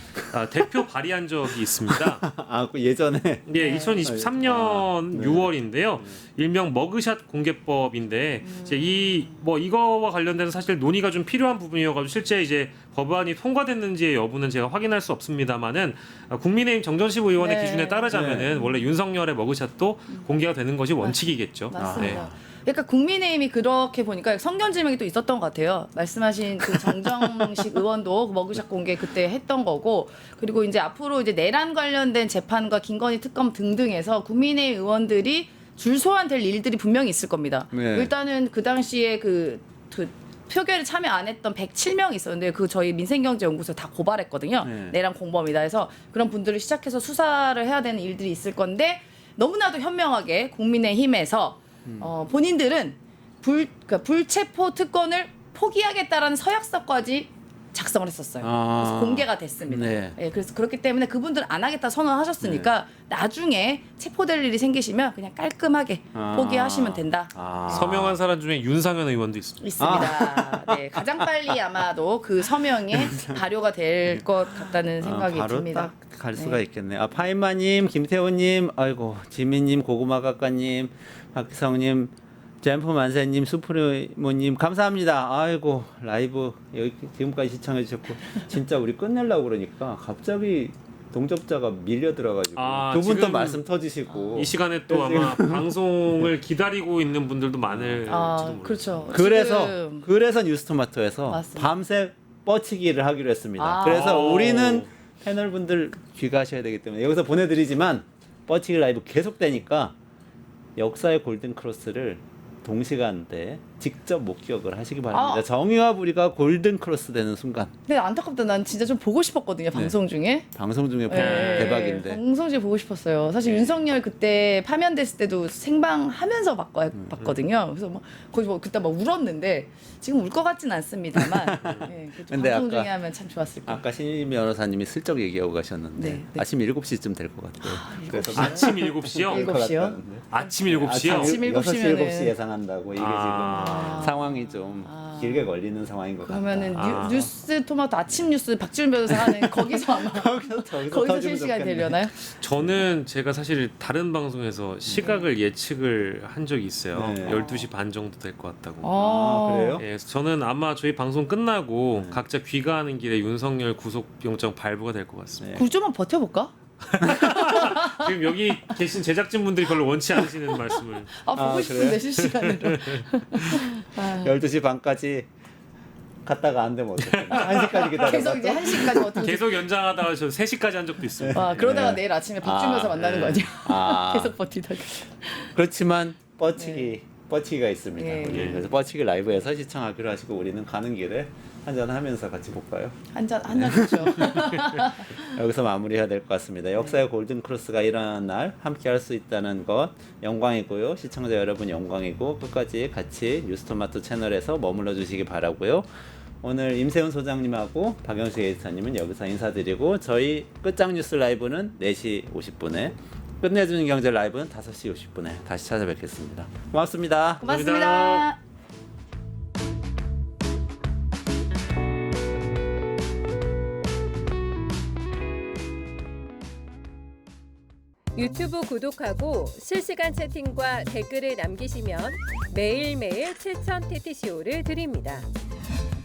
대표 발의한 적이 있습니다. 아, 그 예전에 예, 2023년 네. 6월인데요. 일명 머그샷 공개법인데 이제 이거와 관련된 사실 논의가 좀 필요한 부분이어가지고 실제 이제 법안이 통과됐는지의 여부는 제가 확인할 수 없습니다만은 국민의힘 정전식 의원의 네. 기준에 따르자면은 네. 원래 윤석열의 머그샷도 공개가 되는 것이 원칙이겠죠. 맞습니다. 네. 그러니까 국민의힘이 그렇게 보니까 성견지명이 또 있었던 것 같아요. 말씀하신 그 정정식 의원도 머그샷 공개 그때 했던 거고, 그리고 이제 앞으로 이제 내란 관련된 재판과 김건희 특검 등등해서 국민의힘 의원들이 줄 소환될 일들이 분명히 있을 겁니다. 네. 일단은 그 당시에 그 표결에 참여 안 했던 107명이 있었는데 그 저희 민생경제연구소에 다 고발했거든요. 네. 내란 공범이다 해서 그런 분들을 시작해서 수사를 해야 되는 일들이 있을 건데 너무나도 현명하게 국민의힘에서 본인들은 불체포 특권을 포기하겠다라는 서약서까지 작성을 했었어요. 그래서 공개가 됐습니다. 네. 예, 그래서 그렇기 때문에 그분들은 안 하겠다 선언하셨으니까 나중에 체포될 일이 생기시면 그냥 깔끔하게 포기하시면 된다. 서명한 사람 중에 윤상현 의원도 있습니다. 있습니다. 네, 가장 빨리 아마도 그 서명이 발효가 될 것 같다는 생각이 바로 듭니다. 딱 갈 수가 있겠네요. 파인마님, 김태호님, 아이고 지민님, 고구마가까님, 박성님, 잼프만세님, 수프리모님 감사합니다. 아이고 라이브 여기 지금까지 시청해 주셨고 진짜 우리 끝내려고 그러니까 갑자기 동접자가 밀려 들어가지고 두 분 또 지금 말씀 터지시고 이 시간에 또 아마 방송을 기다리고 있는 분들도 많을지도 모르겠어요. 그렇죠. 그래서 뉴스토마토에서 맞습니다. 밤새 뻗치기를 하기로 했습니다. 아. 그래서 우리는 패널분들 귀가하셔야 되기 때문에 여기서 보내드리지만 뻗치기 라이브 계속되니까 역사의 골든 크로스를 동시간대 직접 목격을 하시기 바랍니다. 정의와 불의가 골든 크로스 되는 순간. 근데 안타깝다. 난 진짜 좀 보고 싶었거든요. 방송 중에. 방송 중에 네, 대박인데. 방송 중에 보고 싶었어요. 사실 윤석열 그때 파면됐을 때도 생방하면서 봤거든요. 그래서 막 거의 뭐 그때 막 울었는데 지금 울 것 같진 않습니다만. 네, 근데 방송 중에 아까- 하면 참 좋았을 거예요. 아까 신임 변호사님이 슬쩍 얘기하고 가셨는데 네, 네. 아침 7시쯤 될 것 같아요. 그래서 아침 7시요? 일곱 시요? 아침 7시요? 아침 6시 7시면은 7시 예상한다고 이게 아. 지금 상황이 좀 길게 걸리는 상황인 것 그러면은 같다. 뉴스 토마토 아침 뉴스 박지훈 변호사 하는 거기서 아마 거기서 터지면 실시간 좋겠네. 되려나요? 저는 제가 사실 다른 방송에서 시각을 예측을 한 적이 있어요. 네. 12시 반 정도 될 것 같다고. 그래요? 예, 그래서 저는 아마 저희 방송 끝나고 각자 귀가하는 길에 윤석열 구속영장 발부가 될 것 같습니다. 그 좀만 버텨볼까? 지금 여기 계신 제작진분들이 별로 원치 않으시는 말씀을. 보고 싶은데 그래요? 실시간으로. 12시 반까지 갔다가 안 되면 어떡해. 1시까지 기다려. 계속 이제 1시까지 버티고. 계속 연장하다가 저 3시까지 한 적도 있어요. 그러다가 네. 내일 아침에 박지훈 변호사 만나는 거 아니야? 계속 버티다가. 그렇지만 뻗치기가 있습니다. 예. 우리. 그래서 뻗치기 라이브에서 시청하기로 하시고 우리는 가는 길에 한잔 하면서 같이 볼까요? 한잔 좋죠. 여기서 마무리해야 될 것 같습니다. 역사의 골든 크로스가 일어나는 날 함께 할 수 있다는 것 영광이고요. 시청자 여러분 영광이고 끝까지 같이 뉴스토마토 채널에서 머물러 주시기 바라고요. 오늘 임세훈 소장님하고 박영식 에디터님은 여기서 인사드리고 저희 끝장 뉴스 라이브는 4시 50분에 끝내주는 경제 라이브는 5시 50분에 다시 찾아뵙겠습니다. 고맙습니다. 고맙습니다. 유튜브 구독하고 실시간 채팅과 댓글을 남기시면 매일매일 7,000TTCO를 드립니다.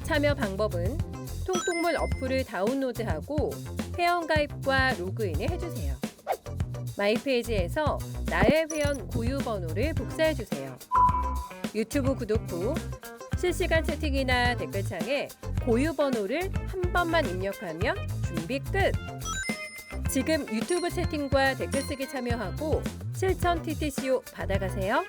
참여 방법은 통통물 어플을 다운로드하고 회원가입과 로그인을 해주세요. 마이페이지에서 나의 회원 고유 번호를 복사해주세요. 유튜브 구독 후 실시간 채팅이나 댓글창에 고유 번호를 한 번만 입력하면 준비 끝! 지금 유튜브 채팅과 댓글 쓰기 참여하고 실천 TTCO 받아가세요.